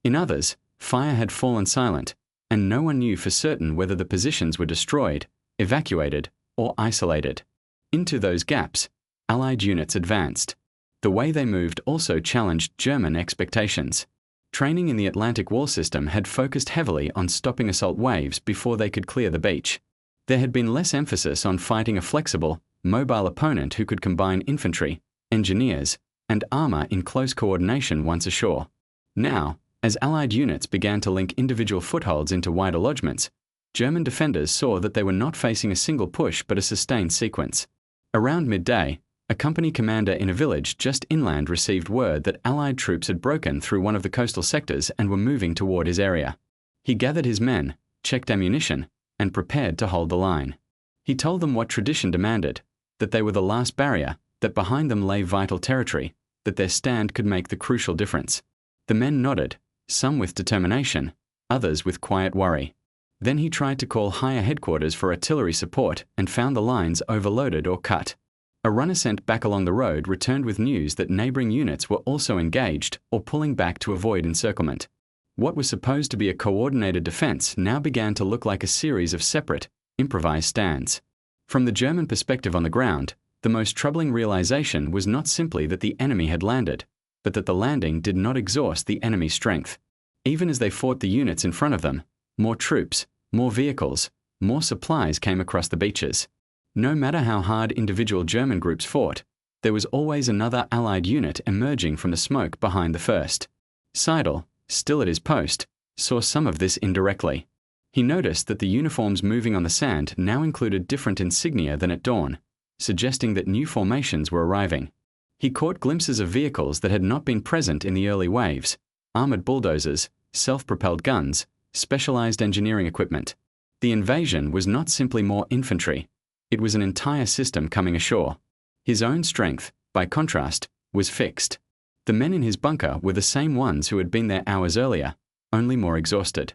S1: In others, fire had fallen silent, and no one knew for certain whether the positions were destroyed, evacuated, or isolated. Into those gaps, Allied units advanced. The way they moved also challenged German expectations. Training in the Atlantic Wall system had focused heavily on stopping assault waves before they could clear the beach. There had been less emphasis on fighting a flexible, mobile opponent who could combine infantry, engineers, and armor in close coordination once ashore. Now, as Allied units began to link individual footholds into wider lodgements, German defenders saw that they were not facing a single push but a sustained sequence. Around midday, a company commander in a village just inland received word that Allied troops had broken through one of the coastal sectors and were moving toward his area. He gathered his men, checked ammunition, and prepared to hold the line. He told them what tradition demanded, that they were the last barrier, that behind them lay vital territory, that their stand could make the crucial difference. The men nodded, some with determination, others with quiet worry. Then he tried to call higher headquarters for artillery support and found the lines overloaded or cut. A runner sent back along the road returned with news that neighboring units were also engaged or pulling back to avoid encirclement. What was supposed to be a coordinated defense now began to look like a series of separate, improvised stands. From the German perspective on the ground, the most troubling realization was not simply that the enemy had landed, but that the landing did not exhaust the enemy's strength. Even as they fought the units in front of them, more troops, more vehicles, more supplies came across the beaches. No matter how hard individual German groups fought, there was always another Allied unit emerging from the smoke behind the first. Seidel, still at his post, saw some of this indirectly. He noticed that the uniforms moving on the sand now included different insignia than at dawn, suggesting that new formations were arriving. He caught glimpses of vehicles that had not been present in the early waves: armored bulldozers, self-propelled guns, specialized engineering equipment. The invasion was not simply more infantry. It was an entire system coming ashore. His own strength, by contrast, was fixed. The men in his bunker were the same ones who had been there hours earlier, only more exhausted.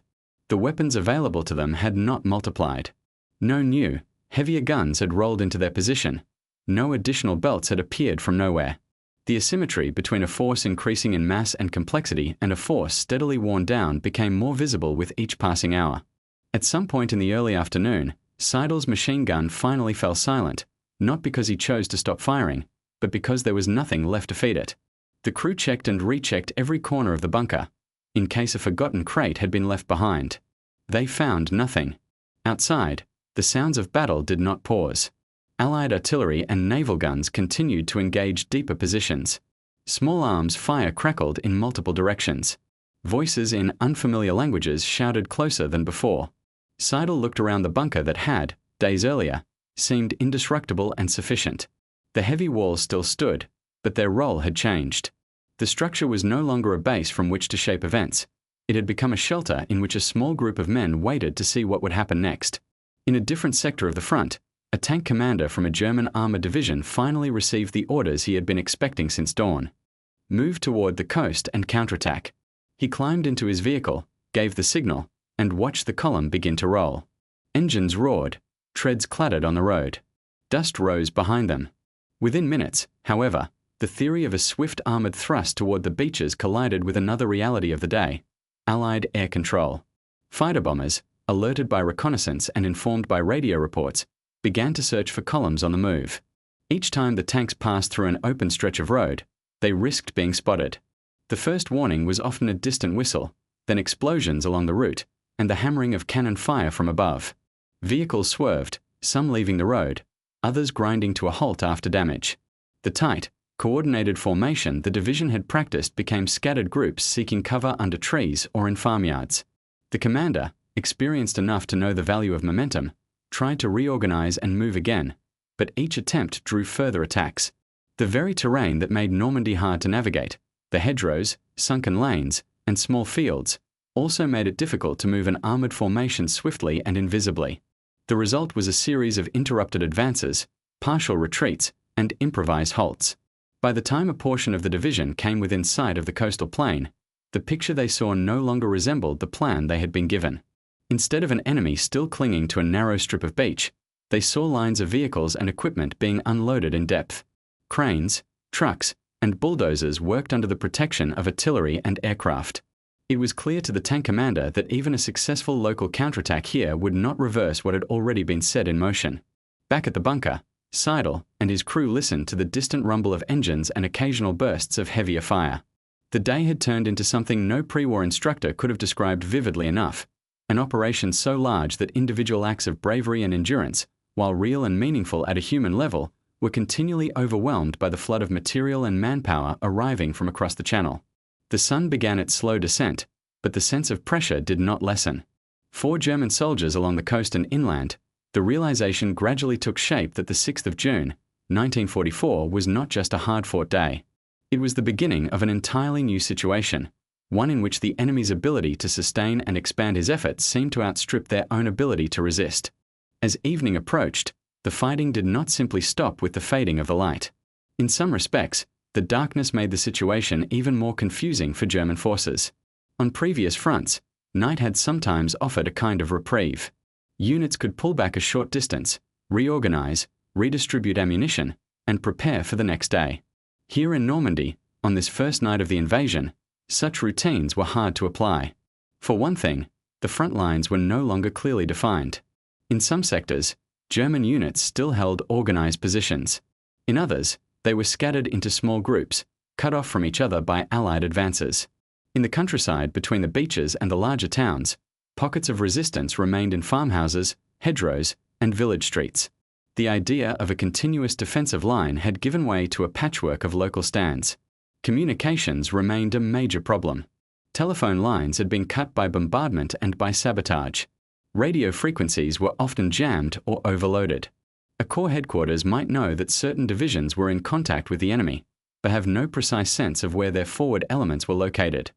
S1: The weapons available to them had not multiplied. No new, heavier guns had rolled into their position. No additional belts had appeared from nowhere. The asymmetry between a force increasing in mass and complexity and a force steadily worn down became more visible with each passing hour. At some point in the early afternoon, Seidel's machine gun finally fell silent, not because he chose to stop firing, but because there was nothing left to feed it. The crew checked and rechecked every corner of the bunker, in case a forgotten crate had been left behind. They found nothing. Outside, the sounds of battle did not pause. Allied artillery and naval guns continued to engage deeper positions. Small arms fire crackled in multiple directions. Voices in unfamiliar languages shouted closer than before. Seidel looked around the bunker that had, days earlier, seemed indestructible and sufficient. The heavy walls still stood, but their role had changed. The structure was no longer a base from which to shape events. It had become a shelter in which a small group of men waited to see what would happen next. In a different sector of the front, a tank commander from a German armored division finally received the orders he had been expecting since dawn. Move toward the coast and counterattack. He climbed into his vehicle, gave the signal, and watched the column begin to roll. Engines roared, treads clattered on the road. Dust rose behind them. Within minutes, however, the theory of a swift armored thrust toward the beaches collided with another reality of the day: Allied air control. Fighter bombers, alerted by reconnaissance and informed by radio reports, began to search for columns on the move. Each time the tanks passed through an open stretch of road, they risked being spotted. The first warning was often a distant whistle, then explosions along the route, and the hammering of cannon fire from above. Vehicles swerved, some leaving the road, others grinding to a halt after damage. The tight, coordinated formation the division had practiced became scattered groups seeking cover under trees or in farmyards. The commander, experienced enough to know the value of momentum, tried to reorganize and move again, but each attempt drew further attacks. The very terrain that made Normandy hard to navigate, the hedgerows, sunken lanes, and small fields, also made it difficult to move an armored formation swiftly and invisibly. The result was a series of interrupted advances, partial retreats, and improvised halts. By the time a portion of the division came within sight of the coastal plain, the picture they saw no longer resembled the plan they had been given. Instead of an enemy still clinging to a narrow strip of beach, they saw lines of vehicles and equipment being unloaded in depth. Cranes, trucks, and bulldozers worked under the protection of artillery and aircraft. It was clear to the tank commander that even a successful local counterattack here would not reverse what had already been set in motion. Back at the bunker, Seidel and his crew listened to the distant rumble of engines and occasional bursts of heavier fire. The day had turned into something no pre-war instructor could have described vividly enough: an operation so large that individual acts of bravery and endurance, while real and meaningful at a human level, were continually overwhelmed by the flood of material and manpower arriving from across the channel. The sun began its slow descent, but the sense of pressure did not lessen. For German soldiers along the coast and inland, the realization gradually took shape that the 6th of June, 1944 was not just a hard-fought day. It was the beginning of an entirely new situation, one in which the enemy's ability to sustain and expand his efforts seemed to outstrip their own ability to resist. As evening approached, the fighting did not simply stop with the fading of the light. In some respects, the darkness made the situation even more confusing for German forces. On previous fronts, night had sometimes offered a kind of reprieve. Units could pull back a short distance, reorganize, redistribute ammunition, and prepare for the next day. Here in Normandy, on this first night of the invasion, such routines were hard to apply. For one thing, the front lines were no longer clearly defined. In some sectors, German units still held organized positions. In others, they were scattered into small groups, cut off from each other by Allied advances. In the countryside between the beaches and the larger towns, pockets of resistance remained in farmhouses, hedgerows, and village streets. The idea of a continuous defensive line had given way to a patchwork of local stands. Communications remained a major problem. Telephone lines had been cut by bombardment and by sabotage. Radio frequencies were often jammed or overloaded. A corps headquarters might know that certain divisions were in contact with the enemy, but have no precise sense of where their forward elements were located.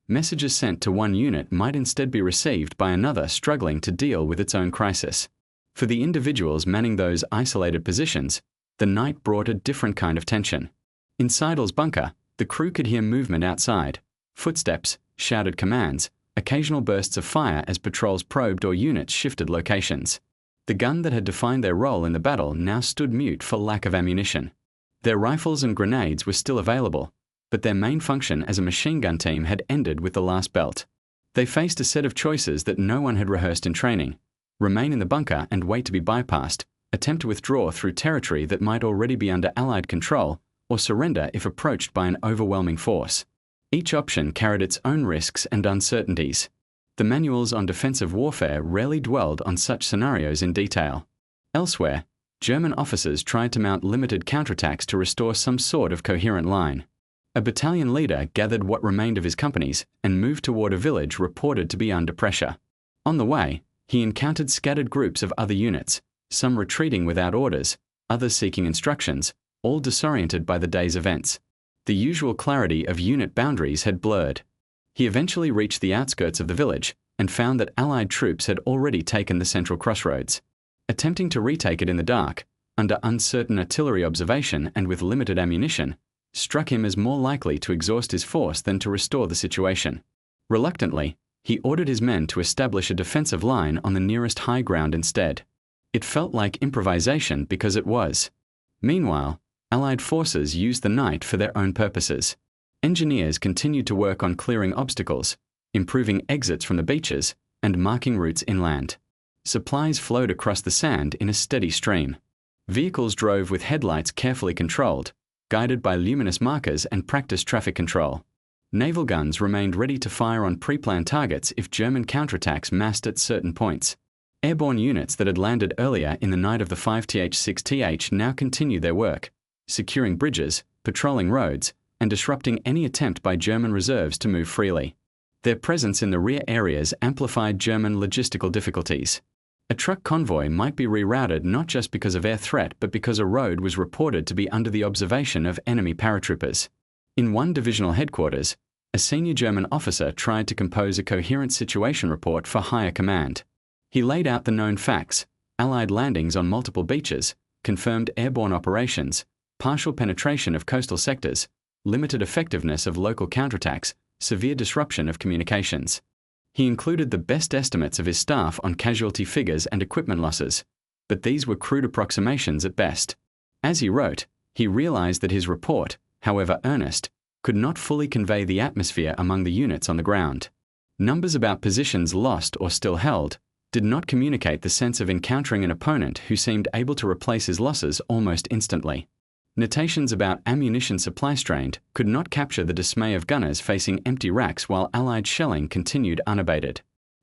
S1: Messages sent to one unit might instead be received by another struggling to deal with its own crisis. For the individuals manning those isolated positions, the night brought a different kind of tension. In Seidel's bunker, the crew could hear movement outside, footsteps, shouted commands, occasional bursts of fire as patrols probed or units shifted locations. The gun that had defined their role in the battle now stood mute for lack of ammunition. Their rifles and grenades were still available, but their main function as a machine gun team had ended with the last belt. They faced a set of choices that no one had rehearsed in training: remain in the bunker and wait to be bypassed, attempt to withdraw through territory that might already be under Allied control, or surrender if approached by an overwhelming force. Each option carried its own risks and uncertainties. The manuals on defensive warfare rarely dwelled on such scenarios in detail. Elsewhere, German officers tried to mount limited counterattacks to restore some sort of coherent line. A battalion leader gathered what remained of his companies and moved toward a village reported to be under pressure. On the way, he encountered scattered groups of other units, some retreating without orders, others seeking instructions, all disoriented by the day's events. The usual clarity of unit boundaries had blurred. He eventually reached the outskirts of the village and found that Allied troops had already taken the central crossroads. Attempting to retake it in the dark, under uncertain artillery observation and with limited ammunition, struck him as more likely to exhaust his force than to restore the situation. Reluctantly, he ordered his men to establish a defensive line on the nearest high ground instead. It felt like improvisation because it was. Meanwhile, Allied forces used the night for their own purposes. Engineers continued to work on clearing obstacles, improving exits from the beaches, and marking routes inland. Supplies flowed across the sand in a steady stream. Vehicles drove with headlights carefully controlled, guided by luminous markers and practiced traffic control. Naval guns remained ready to fire on pre-planned targets if German counterattacks massed at certain points. Airborne units that had landed earlier in the night of the 5th-6th now continued their work, securing bridges, patrolling roads, and disrupting any attempt by German reserves to move freely. Their presence in the rear areas amplified German logistical difficulties. A truck convoy might be rerouted not just because of air threat but because a road was reported to be under the observation of enemy paratroopers. In one divisional headquarters, a senior German officer tried to compose a coherent situation report for higher command. He laid out the known facts: Allied landings on multiple beaches, confirmed airborne operations, partial penetration of coastal sectors, limited effectiveness of local counterattacks, severe disruption of communications. He included the best estimates of his staff on casualty figures and equipment losses, but these were crude approximations at best. As he wrote, he realized that his report, however earnest, could not fully convey the atmosphere among the units on the ground. Numbers about positions lost or still held did not communicate the sense of encountering an opponent who seemed able to replace his losses almost instantly. Notations about ammunition supply strained could not capture the dismay of gunners facing empty racks while Allied shelling continued unabated.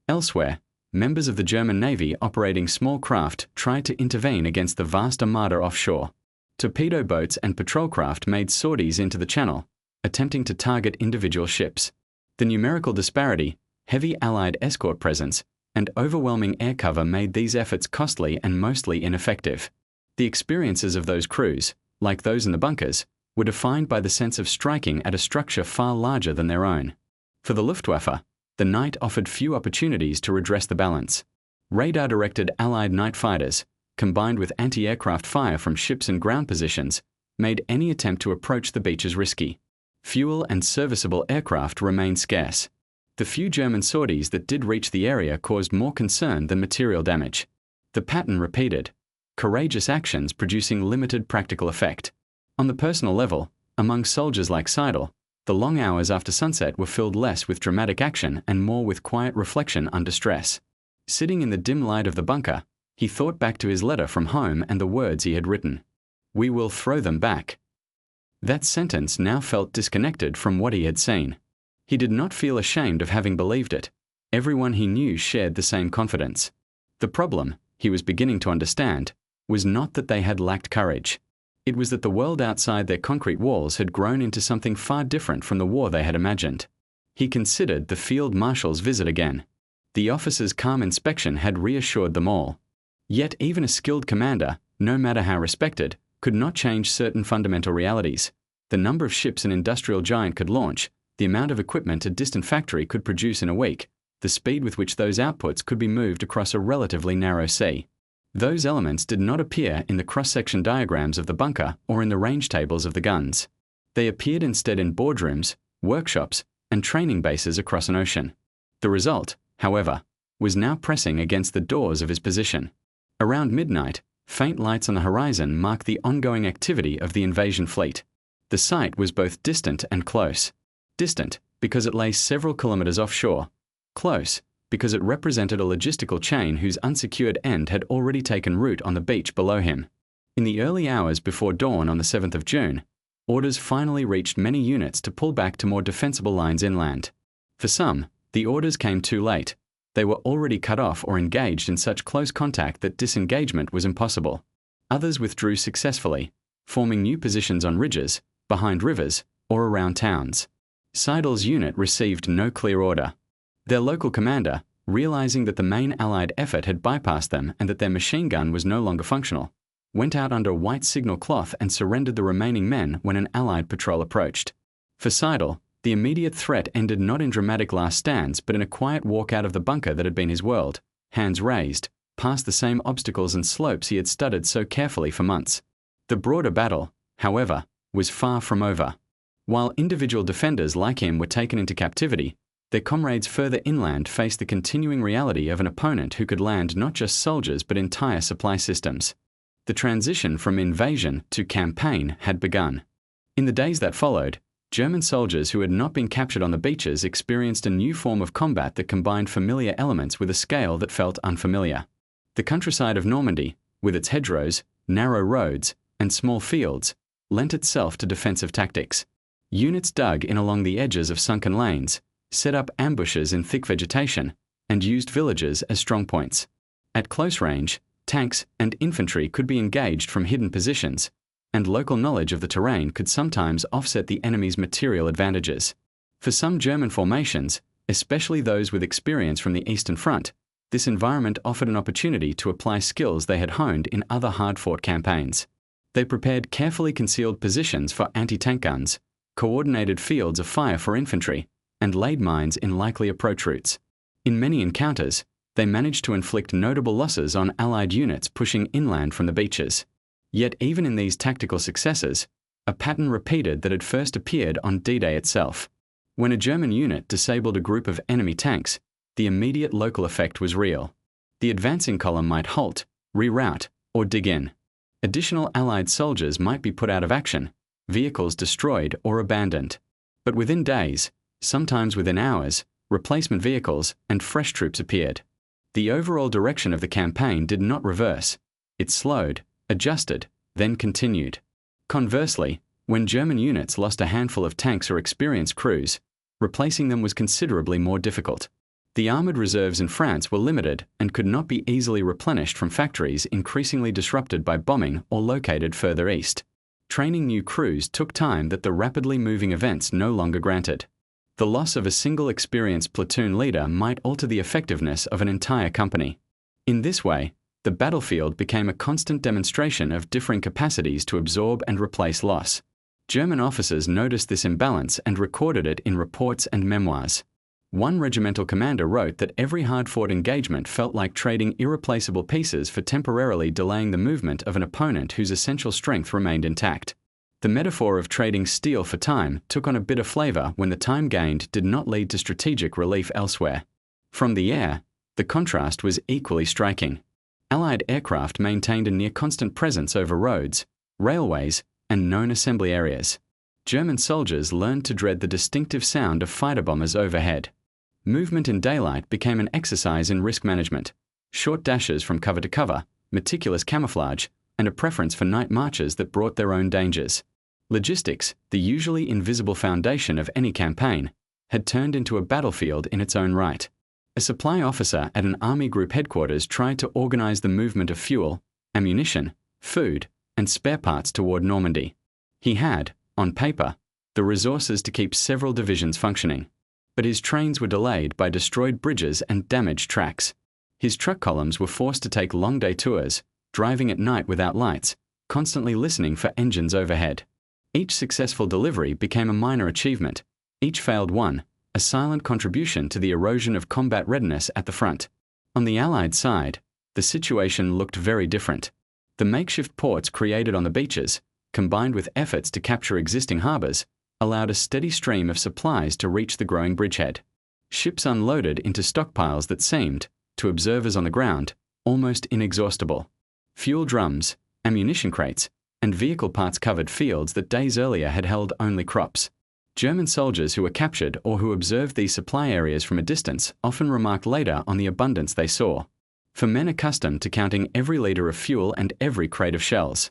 S1: Elsewhere, members of the German Navy operating small craft tried to intervene against the vast armada offshore. Torpedo boats and patrol craft made sorties into the channel, attempting to target individual ships. The numerical disparity, heavy Allied escort presence, and overwhelming air cover made these efforts costly and mostly ineffective. The experiences of those crews, like those in the bunkers, were defined by the sense of striking at a structure far larger than their own. For the Luftwaffe, the night offered few opportunities to redress the balance. Radar-directed Allied night fighters, combined with anti-aircraft fire from ships and ground positions, made any attempt to approach the beaches risky. Fuel and serviceable aircraft remained scarce. The few German sorties that did reach the area caused more concern than material damage. The pattern repeated, courageous actions producing limited practical effect. On the personal level, among soldiers like Seidel, the long hours after sunset were filled less with dramatic action and more with quiet reflection under stress. Sitting in the dim light of the bunker, he thought back to his letter from home and the words he had written. "We will throw them back." That sentence now felt disconnected from what he had seen. He did not feel ashamed of having believed it. Everyone he knew shared the same confidence. The problem, he was beginning to understand, was not that they had lacked courage. It was that the world outside their concrete walls had grown into something far different from the war they had imagined. He considered the field marshal's visit again. The officer's calm inspection had reassured them all. Yet even a skilled commander, no matter how respected, could not change certain fundamental realities. The number of ships an industrial giant could launch, the amount of equipment a distant factory could produce in a week, the speed with which those outputs could be moved across a relatively narrow sea. Those elements did not appear in the cross-section diagrams of the bunker or in the range tables of the guns. They appeared instead in boardrooms, workshops, and training bases across an ocean. The result, however, was now pressing against the doors of his position. Around midnight, faint lights on the horizon marked the ongoing activity of the invasion fleet. The site was both distant and close. Distant, because it lay several kilometers offshore. Close, because it represented a logistical chain whose unsecured end had already taken root on the beach below him. In the early hours before dawn on the 7th of June, orders finally reached many units to pull back to more defensible lines inland. For some, the orders came too late. They were already cut off or engaged in such close contact that disengagement was impossible. Others withdrew successfully, forming new positions on ridges, behind rivers, or around towns. Seidel's unit received no clear order. Their local commander, realizing that the main Allied effort had bypassed them and that their machine gun was no longer functional, went out under white signal cloth and surrendered the remaining men when an Allied patrol approached. For Seidel, the immediate threat ended not in dramatic last stands but in a quiet walk out of the bunker that had been his world, hands raised, past the same obstacles and slopes he had studied so carefully for months. The broader battle, however, was far from over. While individual defenders like him were taken into captivity, their comrades further inland faced the continuing reality of an opponent who could land not just soldiers but entire supply systems. The transition from invasion to campaign had begun. In the days that followed, German soldiers who had not been captured on the beaches experienced a new form of combat that combined familiar elements with a scale that felt unfamiliar. The countryside of Normandy, with its hedgerows, narrow roads, and small fields, lent itself to defensive tactics. Units dug in along the edges of sunken lanes, set up ambushes in thick vegetation, and used villages as strongpoints. At close range, tanks and infantry could be engaged from hidden positions, and local knowledge of the terrain could sometimes offset the enemy's material advantages. For some German formations, especially those with experience from the Eastern Front, this environment offered an opportunity to apply skills they had honed in other hard-fought campaigns. They prepared carefully concealed positions for anti-tank guns, coordinated fields of fire for infantry, and laid mines in likely approach routes. In many encounters, they managed to inflict notable losses on Allied units pushing inland from the beaches. Yet even in these tactical successes, a pattern repeated that had first appeared on D-Day itself. When a German unit disabled a group of enemy tanks, the immediate local effect was real. The advancing column might halt, reroute, or dig in. Additional Allied soldiers might be put out of action, vehicles destroyed or abandoned. But within days, sometimes within hours, replacement vehicles and fresh troops appeared. The overall direction of the campaign did not reverse. It slowed, adjusted, then continued. Conversely, when German units lost a handful of tanks or experienced crews, replacing them was considerably more difficult. The armoured reserves in France were limited and could not be easily replenished from factories increasingly disrupted by bombing or located further east. Training new crews took time that the rapidly moving events no longer granted. The loss of a single experienced platoon leader might alter the effectiveness of an entire company. In this way, the battlefield became a constant demonstration of differing capacities to absorb and replace loss. German officers noticed this imbalance and recorded it in reports and memoirs. One regimental commander wrote that every hard-fought engagement felt like trading irreplaceable pieces for temporarily delaying the movement of an opponent whose essential strength remained intact. The metaphor of trading steel for time took on a bitter flavor when the time gained did not lead to strategic relief elsewhere. From the air, the contrast was equally striking. Allied aircraft maintained a near-constant presence over roads, railways, and known assembly areas. German soldiers learned to dread the distinctive sound of fighter bombers overhead. Movement in daylight became an exercise in risk management. Short dashes from cover to cover, meticulous camouflage, and a preference for night marches that brought their own dangers. Logistics, the usually invisible foundation of any campaign, had turned into a battlefield in its own right. A supply officer at an army group headquarters tried to organize the movement of fuel, ammunition, food, and spare parts toward Normandy. He had, on paper, the resources to keep several divisions functioning. But his trains were delayed by destroyed bridges and damaged tracks. His truck columns were forced to take long day tours, driving at night without lights, constantly listening for engines overhead. Each successful delivery became a minor achievement. Each failed one, a silent contribution to the erosion of combat readiness at the front. On the Allied side, the situation looked very different. The makeshift ports created on the beaches, combined with efforts to capture existing harbors, allowed a steady stream of supplies to reach the growing bridgehead. Ships unloaded into stockpiles that seemed, to observers on the ground, almost inexhaustible. Fuel drums, ammunition crates, and vehicle parts covered fields that days earlier had held only crops. German soldiers who were captured or who observed these supply areas from a distance often remarked later on the abundance they saw. For men accustomed to counting every liter of fuel and every crate of shells,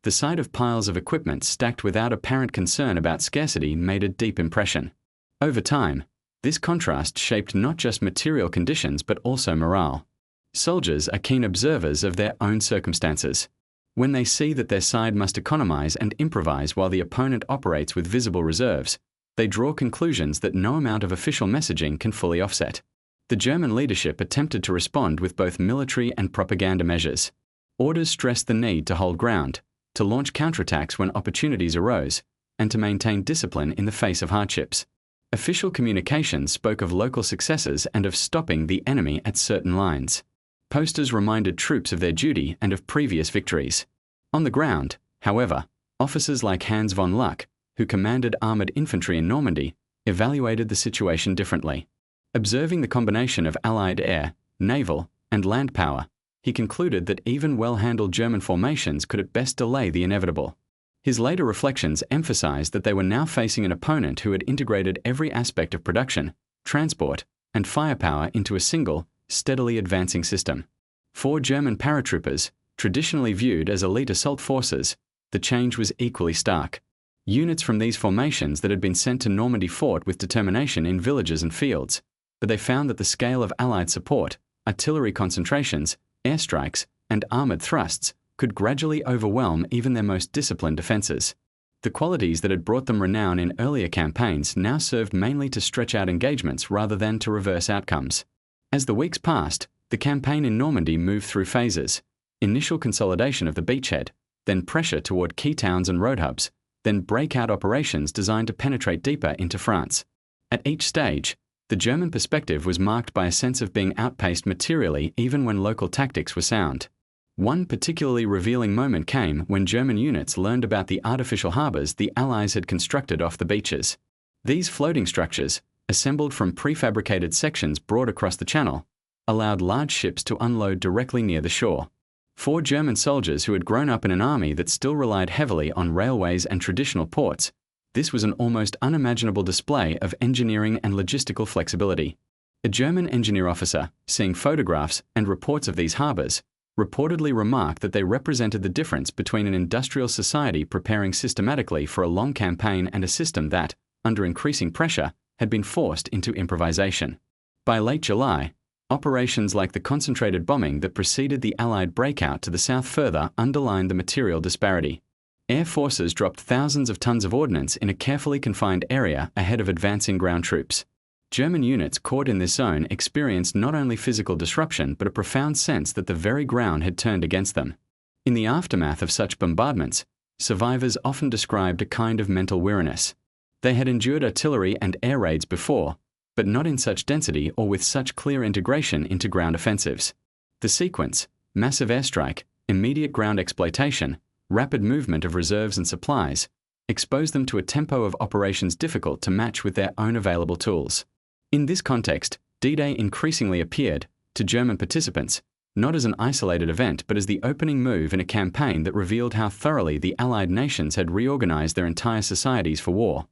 S1: the sight of piles of equipment stacked without apparent concern about scarcity made a deep impression. Over time, this contrast shaped not just material conditions but also morale. Soldiers are keen observers of their own circumstances. When they see that their side must economize and improvise while the opponent operates with visible reserves, they draw conclusions that no amount of official messaging can fully offset. The German leadership attempted to respond with both military and propaganda measures. Orders stressed the need to hold ground, to launch counterattacks when opportunities arose, and to maintain discipline in the face of hardships. Official communications spoke of local successes and of stopping the enemy at certain lines. Posters reminded troops of their duty and of previous victories. On the ground, however, officers like Hans von Luck, who commanded armoured infantry in Normandy, evaluated the situation differently. Observing the combination of Allied air, naval, and land power, he concluded that even well-handled German formations could at best delay the inevitable. His later reflections emphasized that they were now facing an opponent who had integrated every aspect of production, transport, and firepower into a single, steadily advancing system. For German paratroopers, traditionally viewed as elite assault forces, the change was equally stark. Units from these formations that had been sent to Normandy fought with determination in villages and fields, but they found that the scale of Allied support, artillery concentrations, airstrikes, and armoured thrusts could gradually overwhelm even their most disciplined defences. The qualities that had brought them renown in earlier campaigns now served mainly to stretch out engagements rather than to reverse outcomes. As the weeks passed, the campaign in Normandy moved through phases: initial consolidation of the beachhead, then pressure toward key towns and road hubs, then breakout operations designed to penetrate deeper into France. At each stage, the German perspective was marked by a sense of being outpaced materially even when local tactics were sound. One particularly revealing moment came when German units learned about the artificial harbours the Allies had constructed off the beaches. These floating structures, assembled from prefabricated sections brought across the channel, allowed large ships to unload directly near the shore. For German soldiers who had grown up in an army that still relied heavily on railways and traditional ports, this was an almost unimaginable display of engineering and logistical flexibility. A German engineer officer, seeing photographs and reports of these harbours, reportedly remarked that they represented the difference between an industrial society preparing systematically for a long campaign and a system that, under increasing pressure, had been forced into improvisation. By late July, operations like the concentrated bombing that preceded the Allied breakout to the south further underlined the material disparity. Air forces dropped thousands of tons of ordnance in a carefully confined area ahead of advancing ground troops. German units caught in this zone experienced not only physical disruption but a profound sense that the very ground had turned against them. In the aftermath of such bombardments, survivors often described a kind of mental weariness. They had endured artillery and air raids before, but not in such density or with such clear integration into ground offensives. The sequence, massive airstrike, immediate ground exploitation, rapid movement of reserves and supplies, exposed them to a tempo of operations difficult to match with their own available tools. In this context, D-Day increasingly appeared, to German participants, not as an isolated event but as the opening move in a campaign that revealed how thoroughly the Allied nations had reorganized their entire societies for war.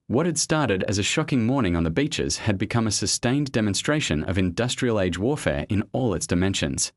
S1: What had started as a shocking morning on the beaches had become a sustained demonstration of industrial-age warfare in all its dimensions.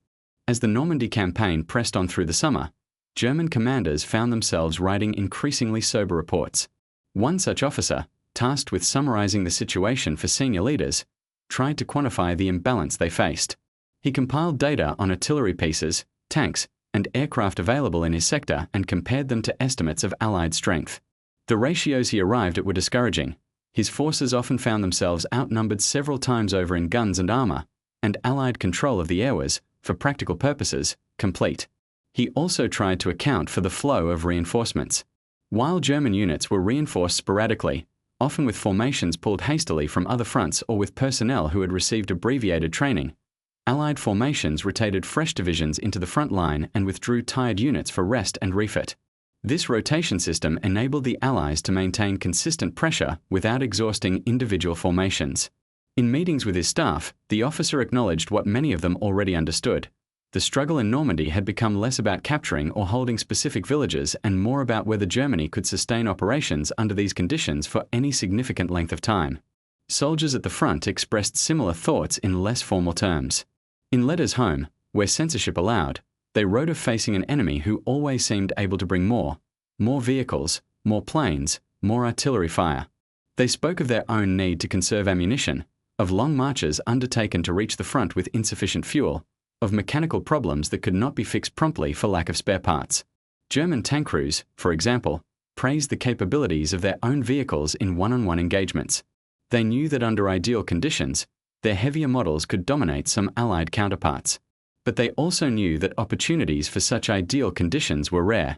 S1: As the Normandy campaign pressed on through the summer, German commanders found themselves writing increasingly sober reports. One such officer, tasked with summarizing the situation for senior leaders, tried to quantify the imbalance they faced. He compiled data on artillery pieces, tanks, and aircraft available in his sector and compared them to estimates of Allied strength. The ratios he arrived at were discouraging. His forces often found themselves outnumbered several times over in guns and armor, and Allied control of the air was, for practical purposes, complete. He also tried to account for the flow of reinforcements. While German units were reinforced sporadically, often with formations pulled hastily from other fronts or with personnel who had received abbreviated training, Allied formations rotated fresh divisions into the front line and withdrew tired units for rest and refit. This rotation system enabled the Allies to maintain consistent pressure without exhausting individual formations. In meetings with his staff, the officer acknowledged what many of them already understood. The struggle in Normandy had become less about capturing or holding specific villages and more about whether Germany could sustain operations under these conditions for any significant length of time. Soldiers at the front expressed similar thoughts in less formal terms. In letters home, where censorship allowed, they wrote of facing an enemy who always seemed able to bring more vehicles, more planes, more artillery fire. They spoke of their own need to conserve ammunition, of long marches undertaken to reach the front with insufficient fuel, of mechanical problems that could not be fixed promptly for lack of spare parts. German tank crews, for example, praised the capabilities of their own vehicles in one-on-one engagements. They knew that under ideal conditions, their heavier models could dominate some Allied counterparts. But they also knew that opportunities for such ideal conditions were rare.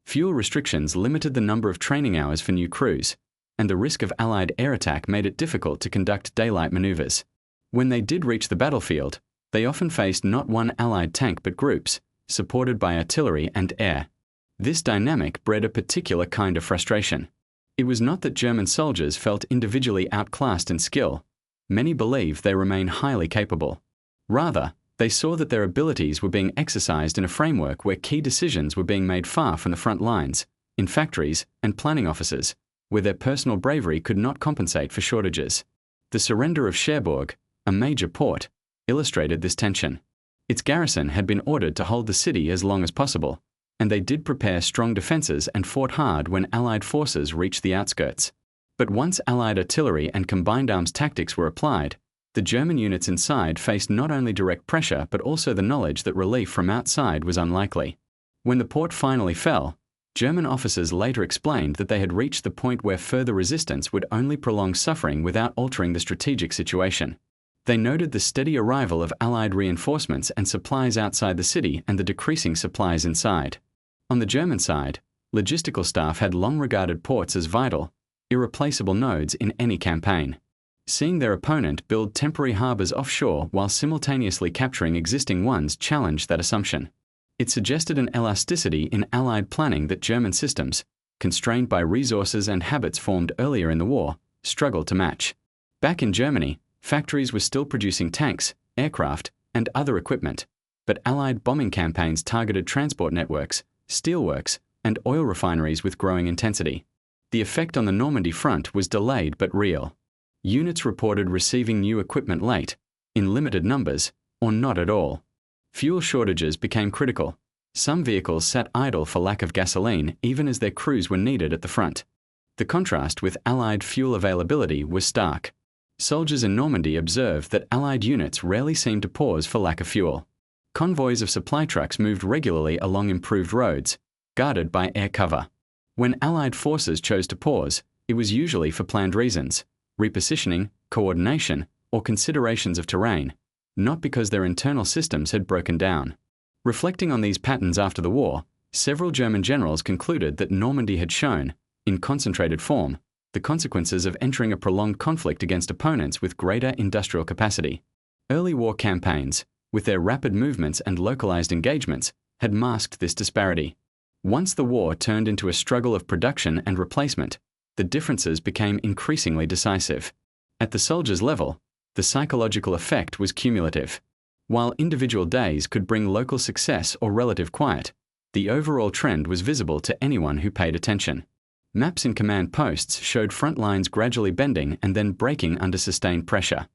S1: Fuel restrictions limited the number of training hours for new crews, and the risk of Allied air attack made it difficult to conduct daylight maneuvers. When they did reach the battlefield, they often faced not one Allied tank but groups, supported by artillery and air. This dynamic bred a particular kind of frustration. It was not that German soldiers felt individually outclassed in skill. Many believed they remained highly capable. Rather, they saw that their abilities were being exercised in a framework where key decisions were being made far from the front lines, in factories and planning offices, where their personal bravery could not compensate for shortages. The surrender of Cherbourg, a major port, illustrated this tension. Its garrison had been ordered to hold the city as long as possible, and they did prepare strong defenses and fought hard when Allied forces reached the outskirts. But once Allied artillery and combined arms tactics were applied, the German units inside faced not only direct pressure but also the knowledge that relief from outside was unlikely. When the port finally fell, German officers later explained that they had reached the point where further resistance would only prolong suffering without altering the strategic situation. They noted the steady arrival of Allied reinforcements and supplies outside the city and the decreasing supplies inside. On the German side, logistical staff had long regarded ports as vital, irreplaceable nodes in any campaign. Seeing their opponent build temporary harbors offshore while simultaneously capturing existing ones challenged that assumption. It suggested an elasticity in Allied planning that German systems, constrained by resources and habits formed earlier in the war, struggled to match. Back in Germany, factories were still producing tanks, aircraft, and other equipment, but Allied bombing campaigns targeted transport networks, steelworks, and oil refineries with growing intensity. The effect on the Normandy front was delayed but real. Units reported receiving new equipment late, in limited numbers, or not at all. Fuel shortages became critical. Some vehicles sat idle for lack of gasoline even as their crews were needed at the front. The contrast with Allied fuel availability was stark. Soldiers in Normandy observed that Allied units rarely seemed to pause for lack of fuel. Convoys of supply trucks moved regularly along improved roads, guarded by air cover. When Allied forces chose to pause, it was usually for planned reasons, repositioning, coordination, or considerations of terrain, not because their internal systems had broken down. Reflecting on these patterns after the war, several German generals concluded that Normandy had shown, in concentrated form, the consequences of entering a prolonged conflict against opponents with greater industrial capacity. Early war campaigns, with their rapid movements and localized engagements, had masked this disparity. Once the war turned into a struggle of production and replacement, the differences became increasingly decisive. At the soldiers' level, the psychological effect was cumulative. While individual days could bring local success or relative quiet, the overall trend was visible to anyone who paid attention. Maps in command posts showed front lines gradually bending and then breaking under sustained pressure.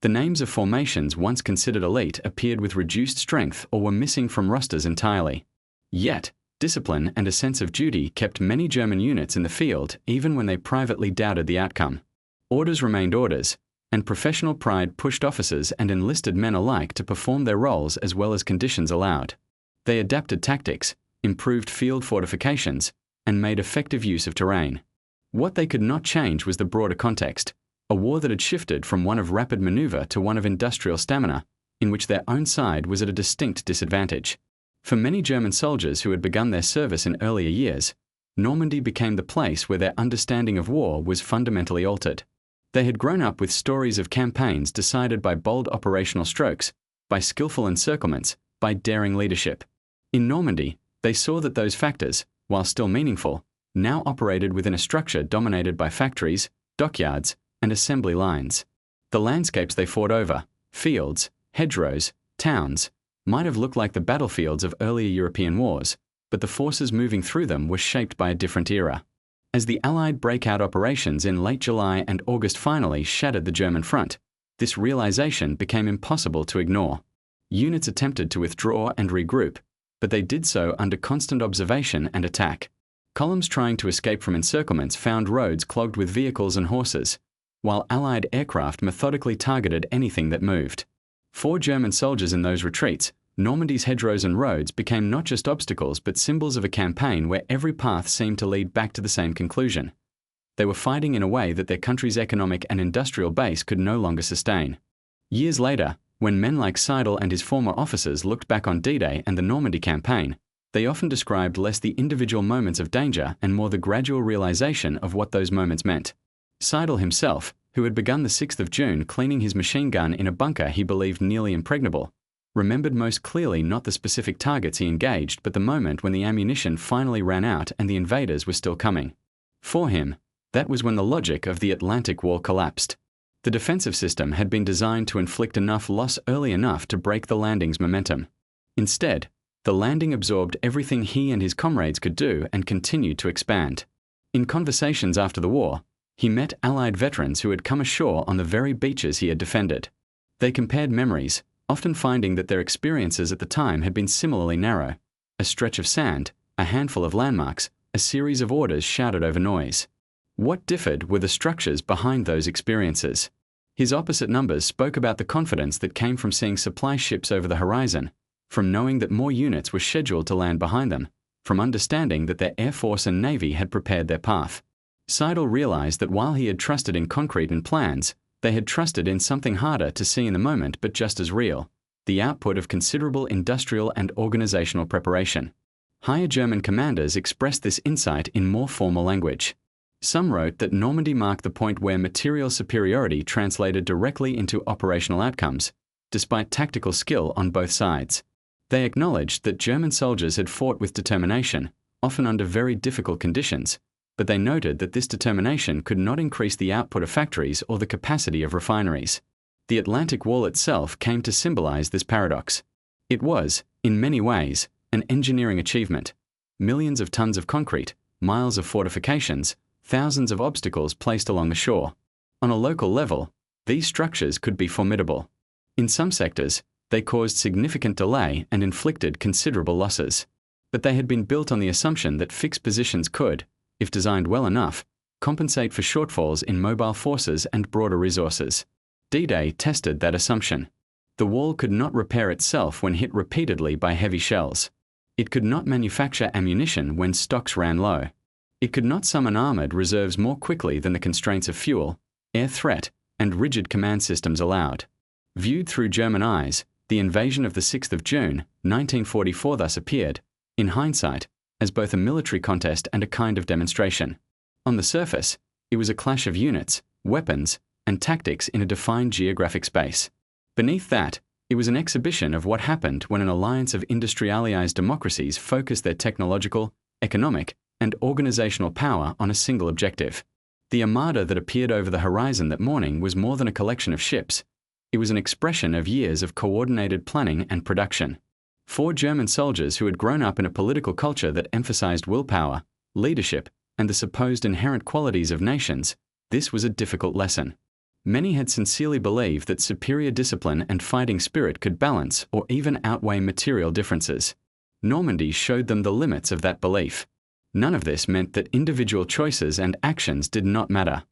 S1: The names of formations once considered elite appeared with reduced strength or were missing from rosters entirely. Yet, discipline and a sense of duty kept many German units in the field even when they privately doubted the outcome. Orders remained orders, and professional pride pushed officers and enlisted men alike to perform their roles as well as conditions allowed. They adapted tactics, improved field fortifications, and made effective use of terrain. What they could not change was the broader context, a war that had shifted from one of rapid maneuver to one of industrial stamina, in which their own side was at a distinct disadvantage. For many German soldiers who had begun their service in earlier years, Normandy became the place where their understanding of war was fundamentally altered. They had grown up with stories of campaigns decided by bold operational strokes, by skillful encirclements, by daring leadership. In Normandy, they saw that those factors, while still meaningful, now operated within a structure dominated by factories, dockyards, and assembly lines. The landscapes they fought over, fields, hedgerows, towns, might have looked like the battlefields of earlier European wars, but the forces moving through them were shaped by a different era. As the Allied breakout operations in late July and August finally shattered the German front, this realization became impossible to ignore. Units attempted to withdraw and regroup, but they did so under constant observation and attack. Columns trying to escape from encirclements found roads clogged with vehicles and horses, while Allied aircraft methodically targeted anything that moved. For German soldiers in those retreats, Normandy's hedgerows and roads became not just obstacles but symbols of a campaign where every path seemed to lead back to the same conclusion. They were fighting in a way that their country's economic and industrial base could no longer sustain. Years later, when men like Seidel and his former officers looked back on D-Day and the Normandy campaign, they often described less the individual moments of danger and more the gradual realization of what those moments meant. Seidel himself, who had begun the 6th of June cleaning his machine gun in a bunker he believed nearly impregnable, remembered most clearly not the specific targets he engaged but the moment when the ammunition finally ran out and the invaders were still coming. For him, that was when the logic of the Atlantic Wall collapsed. The defensive system had been designed to inflict enough loss early enough to break the landing's momentum. Instead, the landing absorbed everything he and his comrades could do and continued to expand. In conversations after the war, he met Allied veterans who had come ashore on the very beaches he had defended. They compared memories, often finding that their experiences at the time had been similarly narrow: a stretch of sand, a handful of landmarks, a series of orders shouted over noise. What differed were the structures behind those experiences. His opposite numbers spoke about the confidence that came from seeing supply ships over the horizon, from knowing that more units were scheduled to land behind them, from understanding that their Air Force and Navy had prepared their path. Seidel realized that while he had trusted in concrete and plans, they had trusted in something harder to see in the moment but just as real: the output of considerable industrial and organizational preparation. Higher German commanders expressed this insight in more formal language. Some wrote that Normandy marked the point where material superiority translated directly into operational outcomes, despite tactical skill on both sides. They acknowledged that German soldiers had fought with determination, often under very difficult conditions, but they noted that this determination could not increase the output of factories or the capacity of refineries. The Atlantic Wall itself came to symbolize this paradox. It was, in many ways, an engineering achievement. Millions of tons of concrete, miles of fortifications, thousands of obstacles placed along the shore. On a local level, these structures could be formidable. In some sectors, they caused significant delay and inflicted considerable losses. But they had been built on the assumption that fixed positions could, if designed well enough, compensate for shortfalls in mobile forces and broader resources. D-Day tested that assumption. The wall could not repair itself when hit repeatedly by heavy shells. It could not manufacture ammunition when stocks ran low. It could not summon armored reserves more quickly than the constraints of fuel, air threat, and rigid command systems allowed. Viewed through German eyes, the invasion of the 6th of June, 1944 thus appeared, in hindsight, as both a military contest and a kind of demonstration. On the surface, It was a clash of units, weapons, and tactics in a defined geographic space. Beneath that, it was an exhibition of what happened when an alliance of industrialized democracies focused their technological, economic, and organizational power on a single objective. The armada that appeared over the horizon that morning was more than a collection of ships. It was an expression of years of coordinated planning and production. For German soldiers who had grown up in a political culture that emphasized willpower, leadership, and the supposed inherent qualities of nations, this was a difficult lesson. Many had sincerely believed that superior discipline and fighting spirit could balance or even outweigh material differences. Normandy showed them the limits of that belief. None of this meant that individual choices and actions did not matter.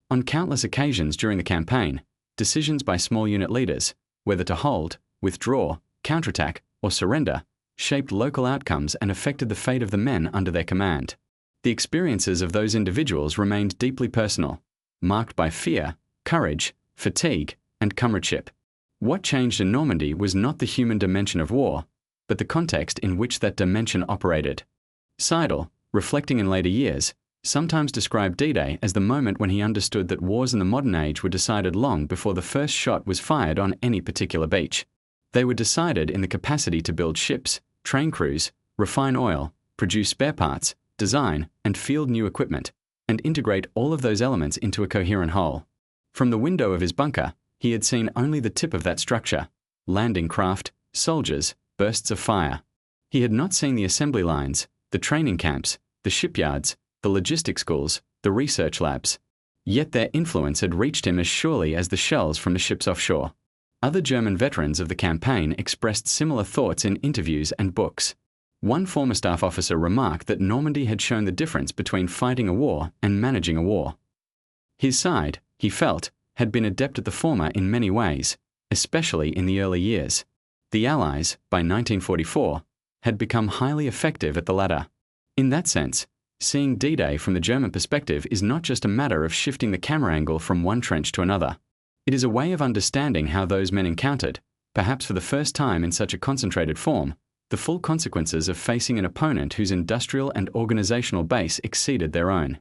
S1: On countless occasions during the campaign, decisions by small unit leaders, whether to hold, withdraw, counterattack, or surrender, shaped local outcomes and affected the fate of the men under their command. The experiences of those individuals remained deeply personal, marked by fear, courage, fatigue, and comradeship. What changed in Normandy was not the human dimension of war, but the context in which that dimension operated. Seidel, reflecting in later years, sometimes described D-Day as the moment when he understood that wars in the modern age were decided long before the first shot was fired on any particular beach. They were decided in the capacity to build ships, train crews, refine oil, produce spare parts, design and field new equipment, and integrate all of those elements into a coherent whole. From the window of his bunker, he had seen only the tip of that structure: landing craft, soldiers, bursts of fire. He had not seen the assembly lines, the training camps, the shipyards, the logistics schools, the research labs. Yet their influence had reached him as surely as the shells from the ships offshore. Other German veterans of the campaign expressed similar thoughts in interviews and books. One former staff officer remarked that Normandy had shown the difference between fighting a war and managing a war. His side, he felt, had been adept at the former in many ways, especially in the early years. The Allies, by 1944, had become highly effective at the latter. In that sense, seeing D-Day from the German perspective is not just a matter of shifting the camera angle from one trench to another. It is a way of understanding how those men encountered, perhaps for the first time in such a concentrated form, the full consequences of facing an opponent whose industrial and organizational base exceeded their own.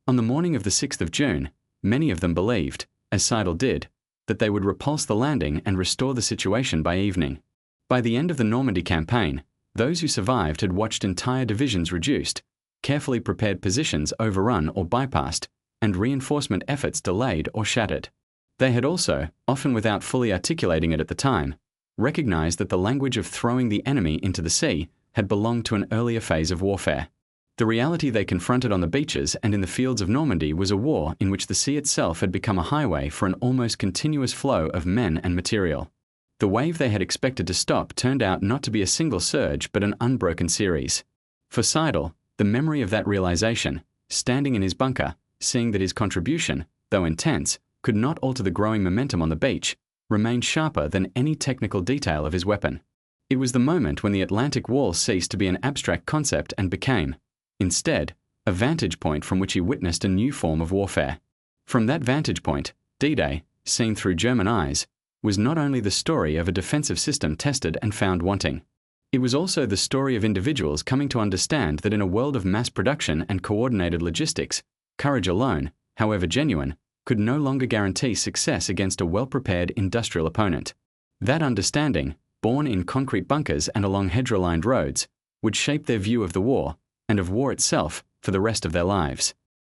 S1: On the morning of the 6th of June, many of them believed, as Seidel did, that they would repulse the landing and restore the situation by evening. By the end of the Normandy campaign, those who survived had watched entire divisions reduced, carefully prepared positions overrun or bypassed, and reinforcement efforts delayed or shattered. They had also, often without fully articulating it at the time, recognized that the language of throwing the enemy into the sea had belonged to an earlier phase of warfare. The reality they confronted on the beaches and in the fields of Normandy was a war in which the sea itself had become a highway for an almost continuous flow of men and material. The wave they had expected to stop turned out not to be a single surge but an unbroken series. For Seidel, the memory of that realization, standing in his bunker, seeing that his contribution, though intense, could not alter the growing momentum on the beach, remained sharper than any technical detail of his weapon. It was the moment when the Atlantic Wall ceased to be an abstract concept and became, instead, a vantage point from which he witnessed a new form of warfare. From that vantage point, D-Day, seen through German eyes, was not only the story of a defensive system tested and found wanting. It was also the story of individuals coming to understand that in a world of mass production and coordinated logistics, courage alone, however genuine, could no longer guarantee success against a well-prepared industrial opponent. That understanding, born in concrete bunkers and along hedge-lined roads, would shape their view of the war, and of war itself, for the rest of their lives.